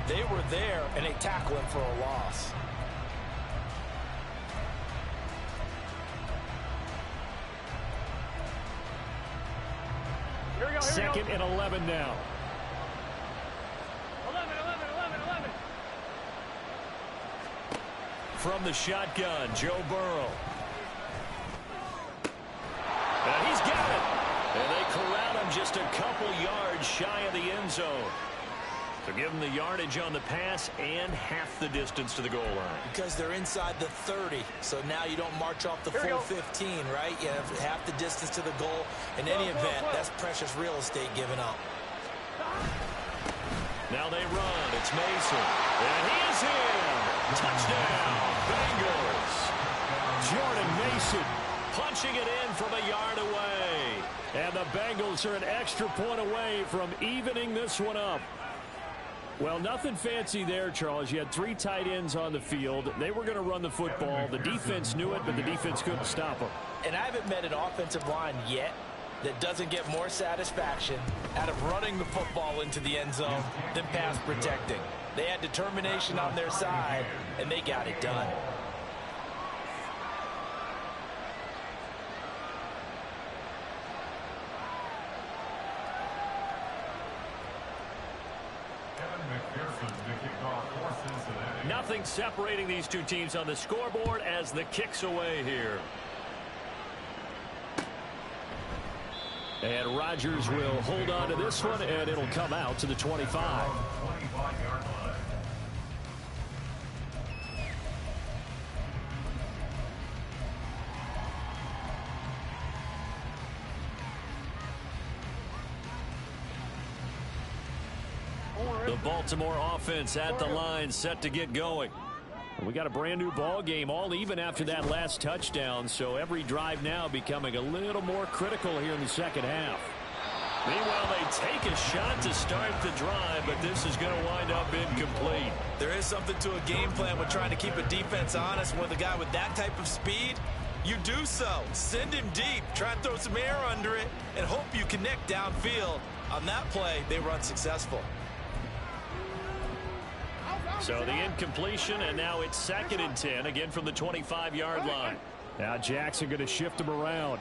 They were there, and they tackle him for a loss. Here we go. 2nd and 11 now. 11. From the shotgun, Joe Burrow. And he's got it. And they corral him just a couple yards shy of the end zone. So give him the yardage on the pass and half the distance to the goal line. Because they're inside the 30, so now you don't march off the full 15, right? You have half the distance to the goal. In any event, that's precious real estate given up. Now they run. It's Mason. And he is in. Touchdown, Bengals. Jordan Mason punching it in from a yard away. And the Bengals are an extra point away from evening this one up. Well, nothing fancy there, Charles. You had 3 tight ends on the field. They were going to run the football. The defense knew it, but the defense couldn't stop them. And I haven't met an offensive line yet that doesn't get more satisfaction out of running the football into the end zone than pass protecting. They had determination on their side, and they got it done. Nothing separating these two teams on the scoreboard as the kick's away here. And Rodgers will hold on to this one, and it'll come out to the 25. The Baltimore offense at the line, set to get going. We got a brand new ball game, all even after that last touchdown, so every drive now becoming a little more critical here in the second half. Meanwhile, they take a shot to start the drive, but this is going to wind up incomplete. There is something to a game plan with trying to keep a defense honest. With a guy with that type of speed, you do so. Send him deep, try and throw some air under it, and hope you connect downfield. On that play, they were unsuccessful. So the incompletion, and now it's 2nd and 10, again from the 25-yard line. Now Jackson going to shift him around.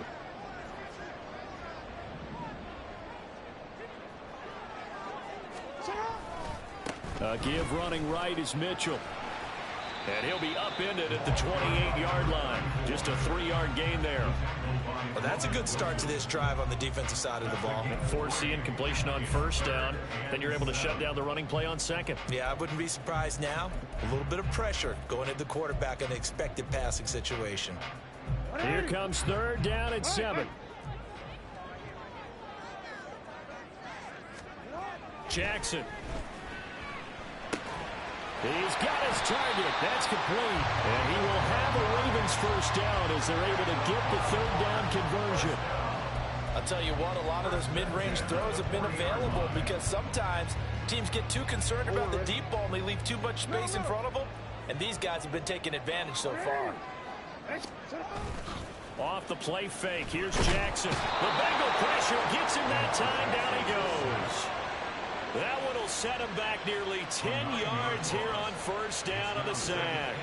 Give running right is Mitchell. And he'll be upended at the 28-yard line. Just a 3-yard gain there. Well, that's a good start to this drive on the defensive side of the ball. Force the incompletion on 1st down. Then you're able to shut down the running play on 2nd. Yeah, I wouldn't be surprised now. A little bit of pressure going at the quarterback in the expected passing situation. Here comes 3rd down and 7. Jackson. He's got his target. That's complete. And he will have a Ravens first down as they're able to get the third down conversion. I'll tell you what, a lot of those mid-range throws have been available because sometimes teams get too concerned about the deep ball and they leave too much space in front of them. And these guys have been taking advantage so far. Off the play fake. Here's Jackson. The Bengal pressure gets him that time. Down he goes. That one will set him back nearly 10 yards here on first down on the sack.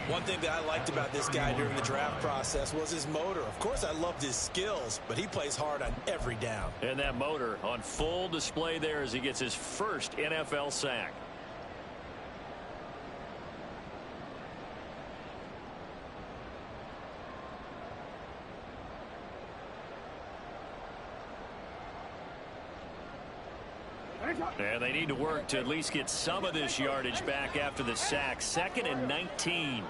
One thing that I liked about this guy during the draft process was his motor. Of course, I loved his skills, but he plays hard on every down. And that motor on full display there as he gets his first NFL sack. And they need to work to at least get some of this yardage back after the sack. 2nd and 19.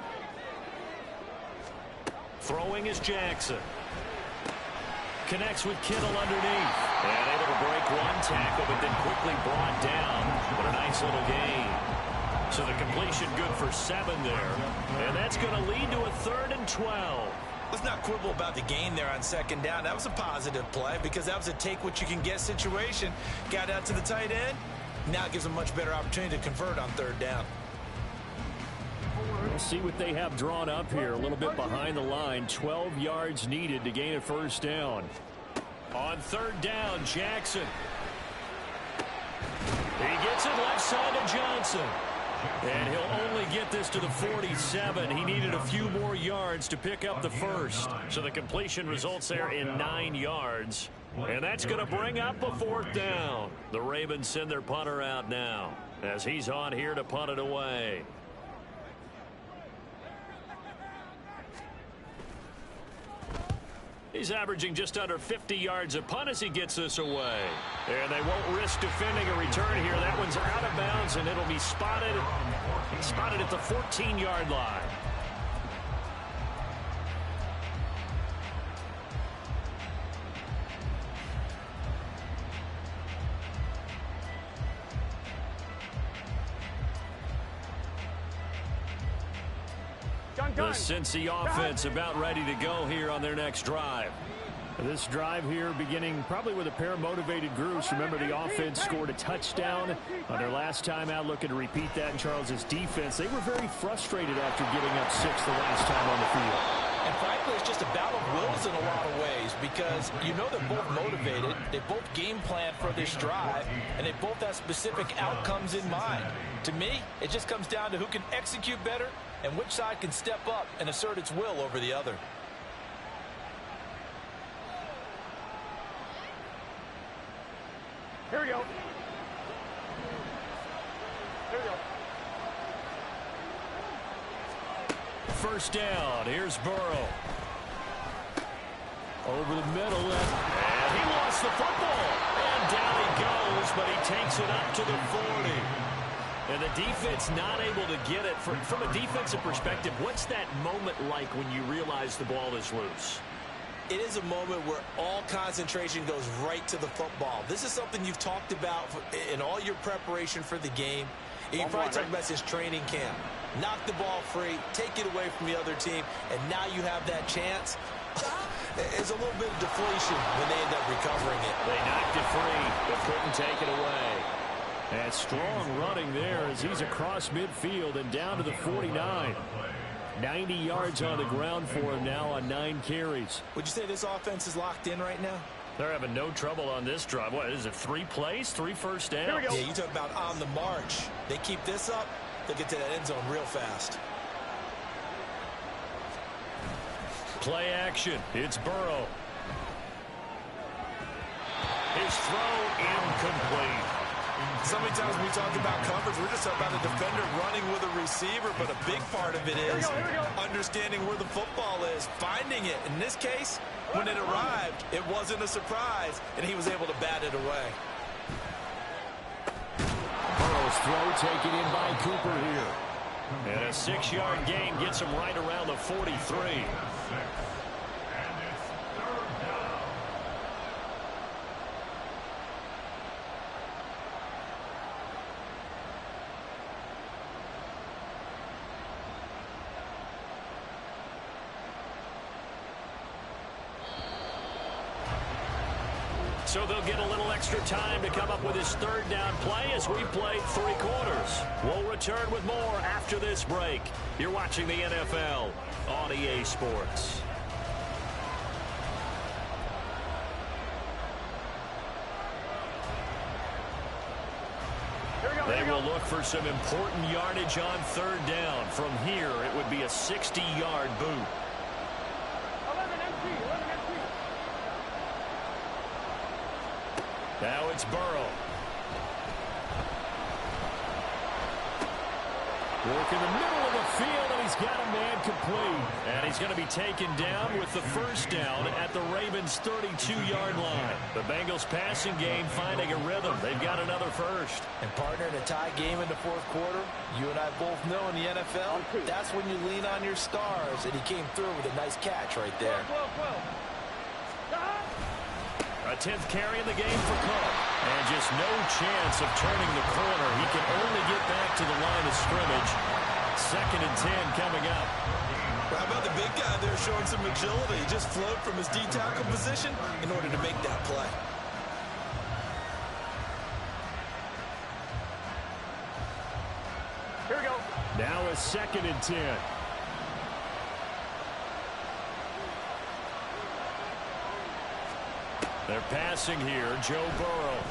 Throwing is Jackson. Connects with Kittle underneath. And able to break one tackle, but then quickly brought down. But a nice little gain. So the completion good for 7 there. And that's going to lead to a 3rd and 12. Let's not quibble about the gain there on 2nd down. That was a positive play because that was a take-what-you-can-get situation. Got out to the tight end. Now it gives them a much better opportunity to convert on 3rd down. We'll see what they have drawn up here. A little bit behind the line. 12 yards needed to gain a first down. On 3rd down, Jackson. He gets it left side to Johnson. And he'll only get this to the 47. He needed a few more yards to pick up the first. So the completion results there in 9 yards. And that's going to bring up a 4th down. The Ravens send their punter out now as he's on here to punt it away. He's averaging just under 50 yards a punt as he gets this away. And they won't risk defending a return here. That one's out of bounds, and it'll be spotted at the 14-yard line. The Cincy offense about ready to go here on their next drive. This drive here beginning probably with a pair of motivated groups. Remember, the offense scored a touchdown on their last time out, looking to repeat that in Charles's defense. They were very frustrated after giving up 6 the last time on the field. And frankly, it's just a battle of wills in a lot of ways because you know they're both motivated, they both game plan for this drive, and they both have specific outcomes in mind. To me, it just comes down to who can execute better and which side can step up and assert its will over the other. Here we go. Here we go. First down. Here's Burrow. Over the middle. And he lost the football. And down he goes, but he takes it up to the 40. And the defense not able to get it. From a defensive perspective, what's that moment like when you realize the ball is loose? It is a moment where all concentration goes right to the football. This is something you've talked about in all your preparation for the game. You probably talked about since training camp. Knock the ball free, take it away from the other team, and now you have that chance. There's a little bit of deflation when they end up recovering it. They knocked it free, but couldn't take it away. And strong running there as he's across midfield and down to the 49. 90 yards on the ground for him now on 9 carries. Would you say this offense is locked in right now? They're having no trouble on this drive. What is it, 3 plays, 3 first downs? Yeah, you talk about on the march. They keep this up, they'll get to that end zone real fast. Play action. It's Burrow. His throw incomplete. So many times when we talk about coverage, we're just talking about a defender running with a receiver, but a big part of it is understanding where the football is, finding it. In this case, when it arrived, it wasn't a surprise, and he was able to bat it away. Burrow's throw taken in by Cooper here. And a 6-yard gain gets him right around the 43. So they'll get a little extra time to come up with his third down play as we play 3 quarters. We'll return with more after this break. You're watching the NFL on EA Sports. They will look for some important yardage on 3rd down. From here, it would be a 60-yard boot. 11 MT, 11 MT. Now it's Burrow. Work in the middle of the field, and he's got a man complete. And he's going to be taken down with the first down at the Ravens' 32-yard line. The Bengals passing game finding a rhythm. They've got another first. And partner, in a tie game in the 4th quarter, you and I both know in the NFL, that's when you lean on your stars. And he came through with a nice catch right there. 12. A 10th carry in the game for Cook. And just no chance of turning the corner. He can only get back to the line of scrimmage. 2nd and 10 coming up. How about the big guy there showing some agility? Just float from his D-tackle position in order to make that play. Here we go. Now a 2nd and 10. They're passing here. Joe Burrow.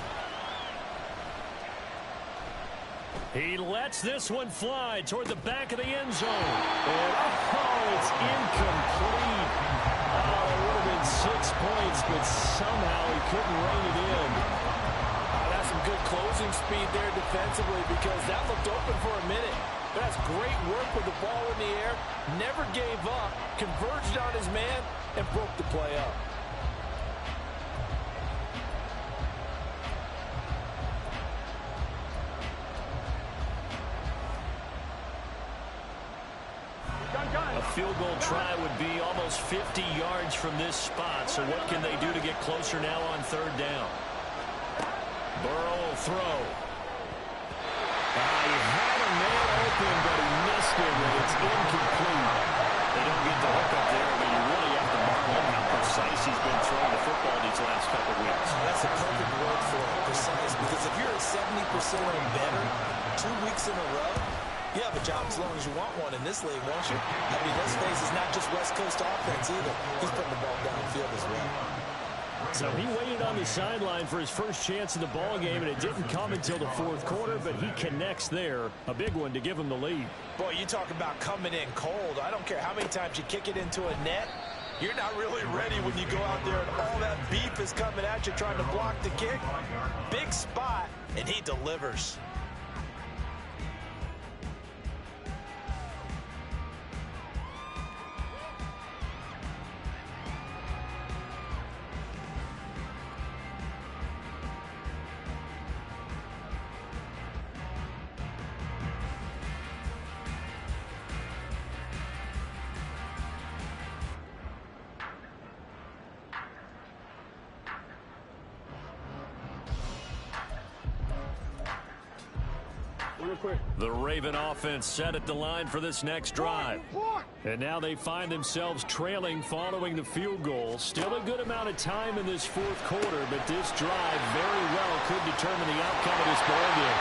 He lets this one fly toward the back of the end zone. And, it's incomplete. Oh, it would have been 6 points, but somehow he couldn't rein it in. That's some good closing speed there defensively because that looked open for a minute. But that's great work with the ball in the air. Never gave up, converged on his man, and broke the play up. A field goal try would be almost 50 yards from this spot. So what can they do to get closer now on 3rd down? Burrow will throw. He had a man open, but he missed him, and it's incomplete. They don't get the hook up there. I mean, you really have to mark him how precise he's been throwing the football these last couple of weeks. That's a perfect word for it, precise, because if you're at 70% or better 2 weeks in a row, you have a job as long as you want one in this league, won't you? I mean, let's face it's not just West Coast offense either. He's putting the ball downfield as well. So he waited on the sideline for his first chance in the ball game, and it didn't come until the 4th quarter, but he connects there. A big one to give him the lead. Boy, you talk about coming in cold. I don't care how many times you kick it into a net. You're not really ready when you go out there and all that beef is coming at you trying to block the kick. Big spot, and he delivers. The Raven offense set at the line for this next drive. And now they find themselves trailing following the field goal. Still a good amount of time in this 4th quarter, but this drive very well could determine the outcome of this ball game.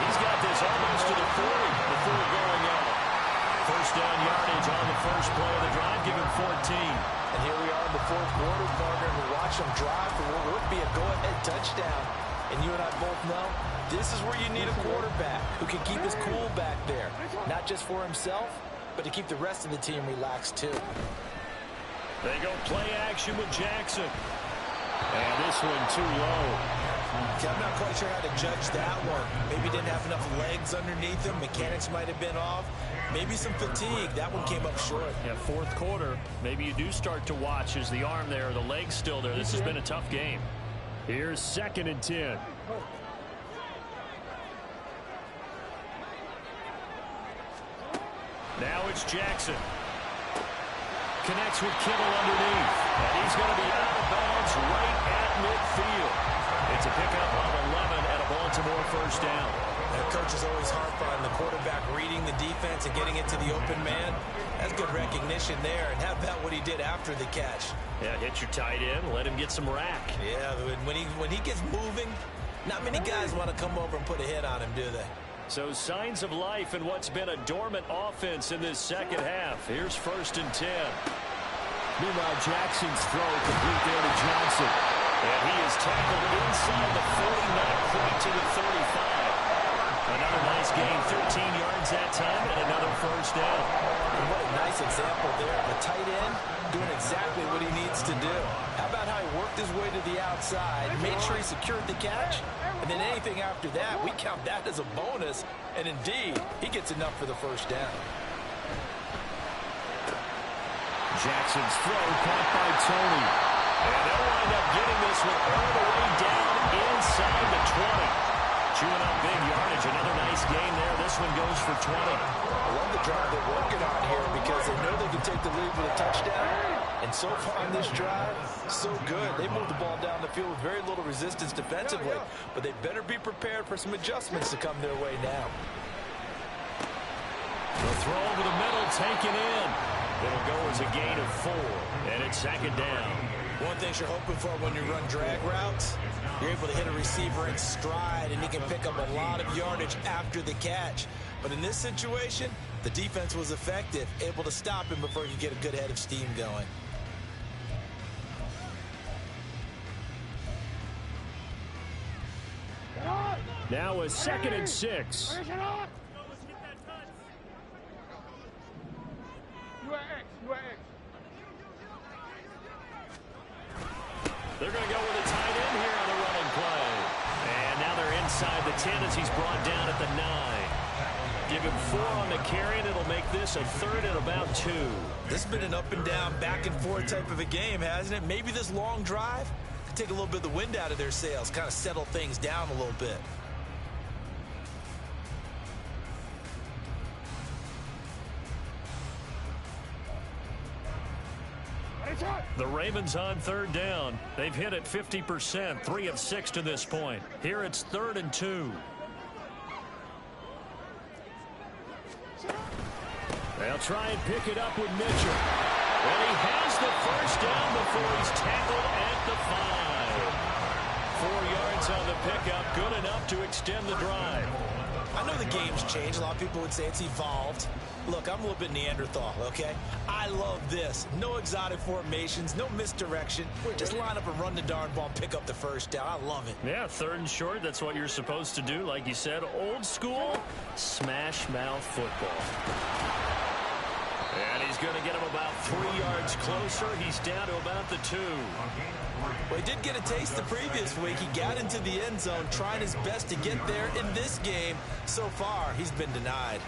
He's got this almost to the 40 before going out. First down yardage on the first play of the drive, give him 14. And here we are in the 4th quarter, partner, and we watch them drive for what would be a go-ahead touchdown. And you and I both know this is where you need a quarterback who can keep his cool back there. Not just for himself, but to keep the rest of the team relaxed too. They go play action with Jackson. And this one too low. I'm not quite sure how to judge that one. Maybe didn't have enough legs underneath him. Mechanics might have been off. Maybe some fatigue. That one came up short. Yeah, 4th quarter. Maybe you do start to watch as the arm there, the leg's still there. This has been a tough game. Here's 2nd and 10. Now it's Jackson. Connects with Kittle underneath. And he's going to be out of bounds right at midfield. It's a pickup of 11 and a Baltimore first down. And coaches always harp on the quarterback reading the defense and getting it to the open man. That's good recognition there. And how about what he did after the catch? Yeah, hit your tight end, let him get some rack. Yeah, when he gets moving, not many guys want to come over and put a hit on him, do they? So signs of life in what's been a dormant offense in this second half. Here's 1st and 10. Meanwhile, Jackson's throw complete there to Johnson. And he is tackled inside the 40, not quite to the 35. Another nice gain, 13 yards that time, and another 1st down. And what a nice example there of a tight end doing exactly what he needs to do. How about how he worked his way to the outside, made sure he secured the catch, and then anything after that, we count that as a bonus, and indeed, he gets enough for the 1st down. Jackson's throw caught by Tony. And they'll wind up getting this one all the way down inside the 20. Chewing up big yardage. Another nice gain there. This one goes for 20. I love the drive they're working on here because they know they can take the lead with a touchdown. And so far on this drive, so good. They moved the ball down the field with very little resistance defensively. But they better be prepared for some adjustments to come their way now. The throw over the middle, taken in. It'll go as a gain of 4. And it's 2nd down. One thing you're hoping for when you run drag routes, you're able to hit a receiver in stride, and he can pick up a lot of yardage after the catch. But in this situation, the defense was effective, able to stop him before he could get a good head of steam going. Now a 2nd and 6. They're going to go with a tight end here on the running play. And now they're inside the 10 as he's brought down at the 9. Give him 4 on the carry, and it'll make this a 3rd and about 2. This has been an up and down, back and forth type of a game, hasn't it? Maybe this long drive could take a little bit of the wind out of their sails, kind of settle things down a little bit. The Ravens on 3rd down. They've hit it 50%, 3 of 6 to this point. Here it's 3rd and 2. They'll try and pick it up with Mitchell. And he has the 1st down before he's tackled at the 5. 4 yards on the pickup, good enough to extend the drive. I know the game's changed. A lot of people would say it's evolved. Look, I'm a little bit Neanderthal, okay? I love this. No exotic formations, no misdirection. Just line up and run the darn ball, pick up the 1st down. I love it. Yeah, 3rd and short, that's what you're supposed to do. Like you said, old school, smash mouth football. And he's going to get him about 3 yards closer. He's down to about the 2. Well, he did get a taste the previous week. He got into the end zone, trying his best to get there in this game. So far, he's been denied.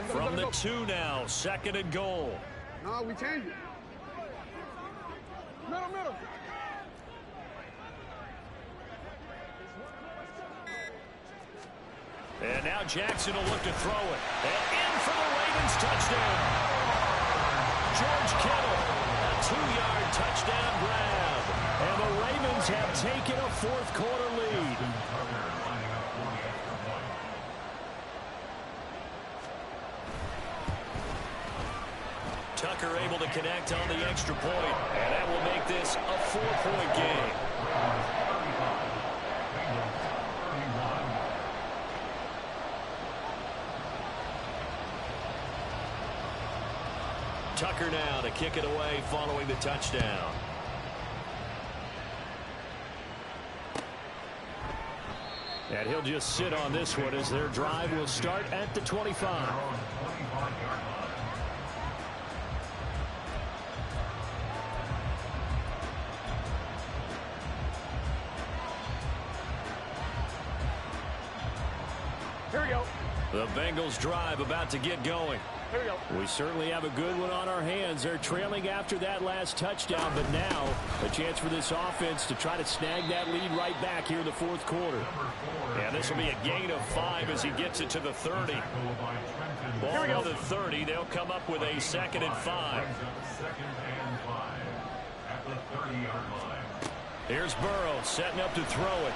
From the 2 now, 2nd and goal. No, we change it. Middle. And now Jackson will look to throw it. And in for the Ravens touchdown. George Kittle, a 2-yard touchdown grab. And the Ravens have taken a 4th quarter lead. Tucker able to connect on the extra point, and that will make this a 4-point game. Tucker now to kick it away following the touchdown. And he'll just sit on this one as their drive will start at the 25. Here we go. The Bengals drive about to get going. Here we go. We certainly have a good one on our hands. They're trailing after that last touchdown, but now a chance for this offense to try to snag that lead right back here in the 4th quarter. Yeah, this will be a gain of 5 as he gets it to the 30. Ball on the 30. They'll come up with a 2nd and 5. Here's Burrow setting up to throw it.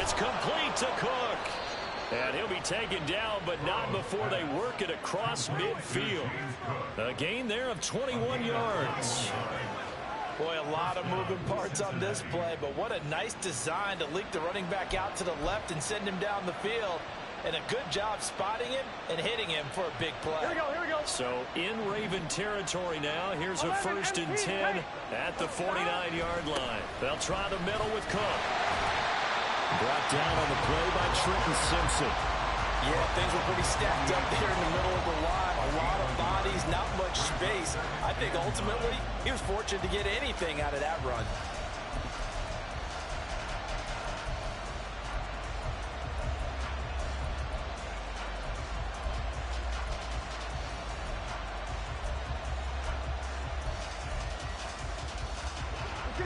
It's complete to Cook. And he'll be taken down, but not before they work it across midfield. A gain there of 21 yards. Boy, a lot of moving parts on this play, but what a nice design to leak the running back out to the left and send him down the field. And a good job spotting him and hitting him for a big play. Here we go, here we go. So in Raven territory now. Here's a 1st and 10 at the 49-yard line. They'll try the middle with Cook. Brought down on the play by Trenton Simpson. Yeah, things were pretty stacked up there in the middle of the line. A lot of bodies, not much space. I think ultimately he was fortunate to get anything out of that run.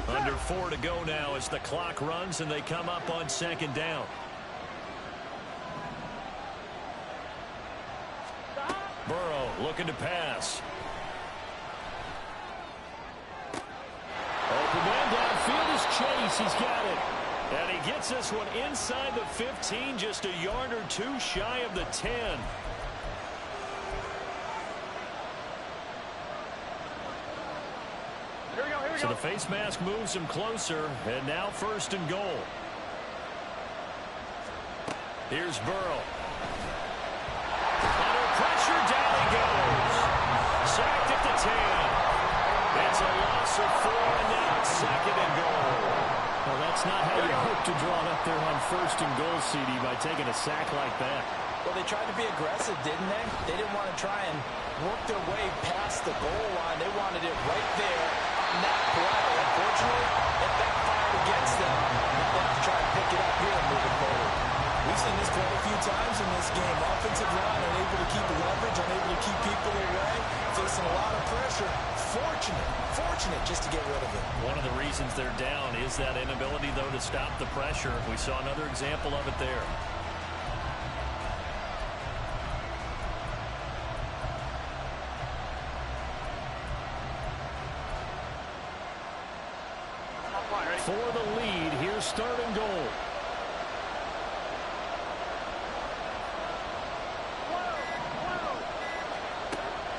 Under 4 to go now as the clock runs and they come up on 2nd down. Burrow looking to pass. Open man downfield is Chase. He's got it. And he gets this one inside the 15, just a yard or two shy of the 10. Here we go, here we So go. the face mask moves him closer, and now 1st and goal. Here's Burrow. Under pressure, down he goes. Sacked at the 10. It's a loss of 4, and now it's 2nd and goal. Well, that's not how you hope to draw it up there on 1st and goal, CD, by taking a sack like that. Well, they tried to be aggressive, didn't they? They didn't want to try and work their way past the goal line. They wanted it right there on that play. Unfortunately, it backfired against them. Now they have to try and pick it up here and move it forward. We've seen this quite a few times in this game. Offensive line unable to keep leverage, unable to keep people away, facing a lot of pressure. Fortunate just to get rid of it. One of the reasons they're down is that inability, though, to stop the pressure. We saw another example of it there. For the lead, here's 3rd and goal.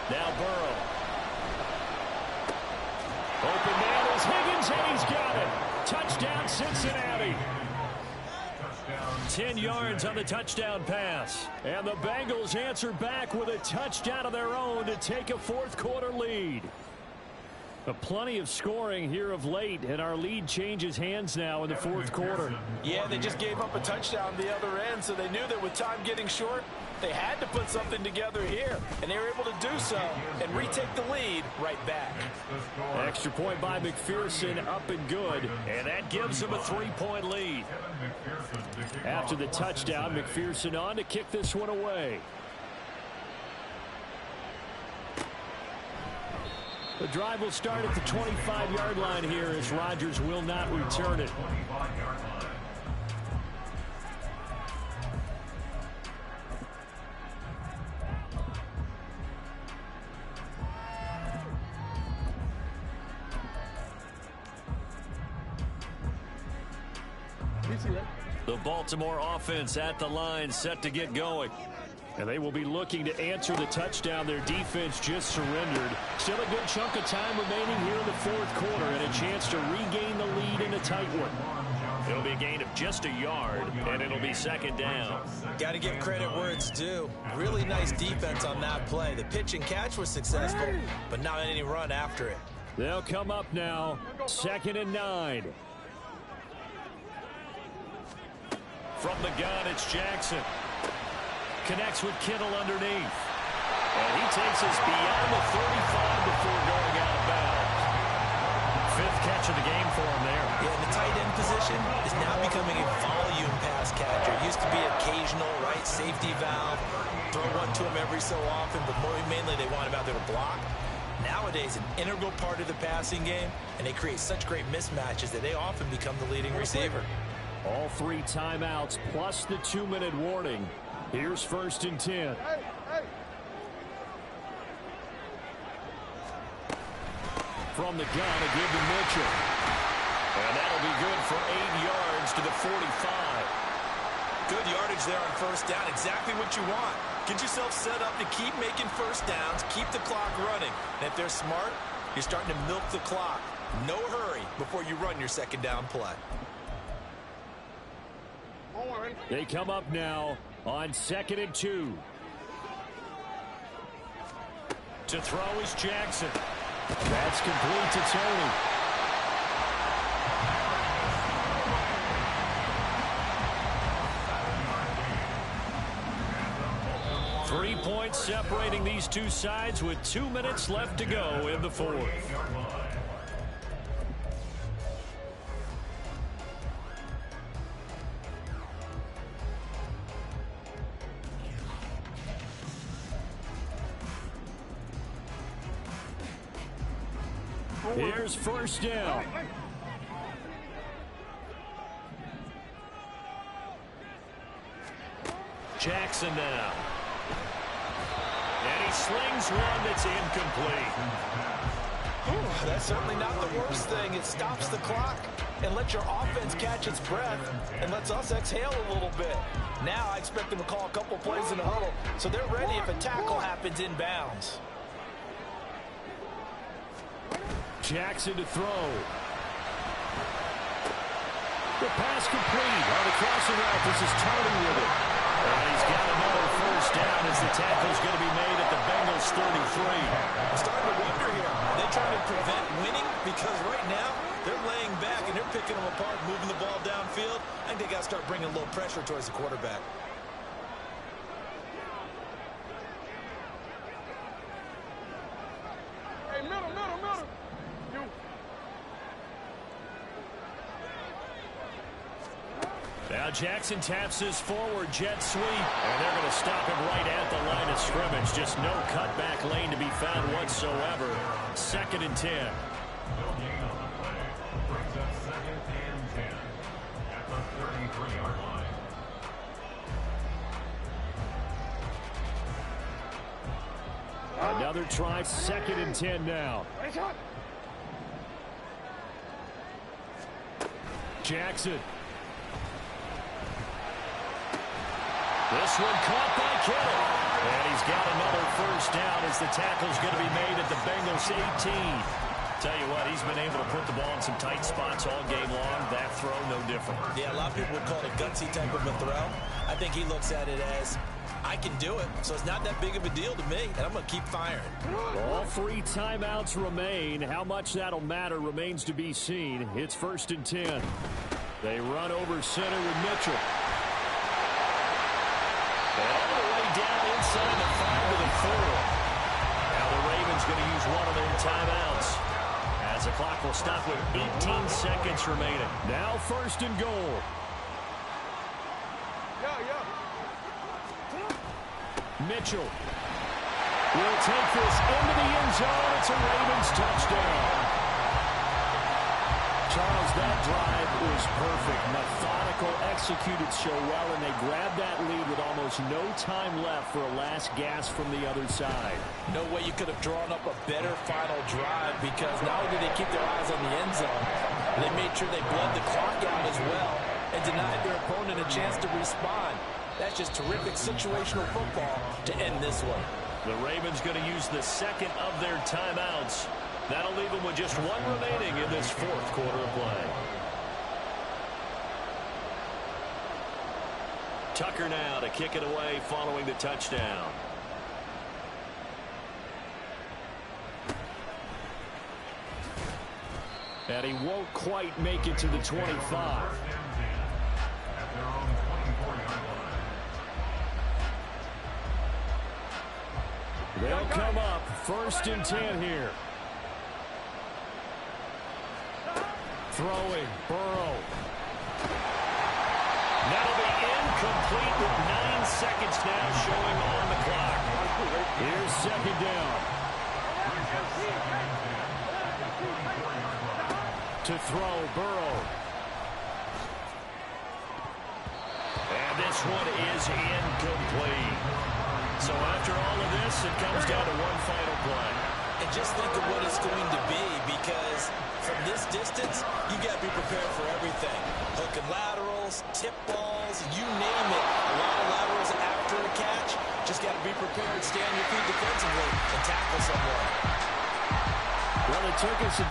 Now Burrow. Open man is Higgins, and he's got it. Touchdown, Cincinnati. 10 yards on the touchdown pass. And the Bengals answer back with a touchdown of their own to take a 4th quarter lead. Plenty of scoring here of late, and our lead changes hands now in the 4th quarter. Yeah, they just gave up a touchdown the other end, so they knew that with time getting short, they had to put something together here, and they were able to do so and retake the lead right back. Extra point by McPherson, up and good, and that gives them a 3-point lead. After the touchdown, McPherson on to kick this one away. The drive will start at the 25-yard line here as Rodgers will not return it. The Baltimore offense at the line, set to get going. And they will be looking to answer the touchdown. Their defense just surrendered. Still a good chunk of time remaining here in the 4th quarter and a chance to regain the lead in a tight one. It'll be a gain of just a yard, and it'll be 2nd down. Got to give credit where it's due. Really nice defense on that play. The pitch and catch was successful, but not any run after it. They'll come up now, 2nd and 9. From the gun, it's Jackson. Connects with Kittle underneath. And he takes us beyond the 35 before going out of bounds. 5th catch of the game for him there. Yeah, the tight end position is now becoming a volume pass catcher. It used to be occasional, right, safety valve. Throw one to him every so often, but mainly they want him out there to block. Nowadays, an integral part of the passing game, and they create such great mismatches that they often become the leading receiver. All 3 timeouts plus the 2-minute warning. Here's 1st and 10. From the gun, a give to Mitchell. And that'll be good for 8 yards to the 45. Good yardage there on first down. Exactly what you want. Get yourself set up to keep making first downs, keep the clock running. And if they're smart, you're starting to milk the clock. No hurry before you run your second down play. They come up now on 2nd and 2. To throw is Jackson. That's complete to Tony. 3 points separating these two sides with 2 minutes left to go in the fourth. Here's first down. Jackson now. And he slings one that's incomplete. Ooh, that's certainly not the worst thing. It stops the clock and lets your offense catch its breath and lets us exhale a little bit. Now I expect them to call a couple plays in the huddle so they're ready if a tackle happens inbounds. Jackson to throw. The pass complete on the crossing route. This is Tony with it. And he's got another first down as the tackle's going to be made at the Bengals 33. I'm starting to wonder here. Are they trying to prevent winning? Because right now, they're laying back and they're picking them apart, moving the ball downfield. I think they got to start bringing a little pressure towards the quarterback. Hey, middle. Now Jackson taps his forward jet sweep, and they're going to stop him right at the line of scrimmage. Just no cutback lane to be found whatsoever. 2nd and 10. No gain on the play. Brings up 2nd and 10 at the 33-yard line. Another try, 2nd and 10 now. Jackson. This one caught by Kittle. And he's got another first down as the tackle's going to be made at the Bengals 18. Tell you what, he's been able to put the ball in some tight spots all game long. That throw, no different. Yeah, a lot of people would call it a gutsy type of a throw. I think he looks at it as, I can do it, so it's not that big of a deal to me, and I'm going to keep firing. All 3 timeouts remain. How much that'll matter remains to be seen. It's 1st and 10. They run over center with Mitchell. And all the way down inside the 5 to the 4. Now the Ravens going to use one of their timeouts as the clock will stop with 18 seconds remaining. Now 1st and goal. Mitchell will take this into the end zone. It's a Ravens touchdown. Charles, that drive was perfect. Methodical, executed so well, and they grabbed that lead with almost no time left for a last gasp from the other side. No way you could have drawn up a better final drive, because not only did they keep their eyes on the end zone, they made sure they bled the clock out as well and denied their opponent a chance to respond. That's just terrific situational football to end this one. The Ravens going to use the 2nd of their timeouts. That'll leave them with just 1 remaining in this 4th quarter of play. Tucker now to kick it away following the touchdown. And he won't quite make it to the 25. They'll come up 1st and 10 here. Throwing, Burrow. That'll be incomplete with 9 seconds now showing on the clock. Here's 2nd down. To throw, Burrow. And this one is incomplete. So after all of this, it comes down to one final play. and just think of what it's going to be, because from this distance, you got to be prepared for everything. Hook and laterals, tip balls, you name it. A lot of laterals after a catch. Just got to be prepared, stay on your feet defensively, and tackle someone. Well, it took us a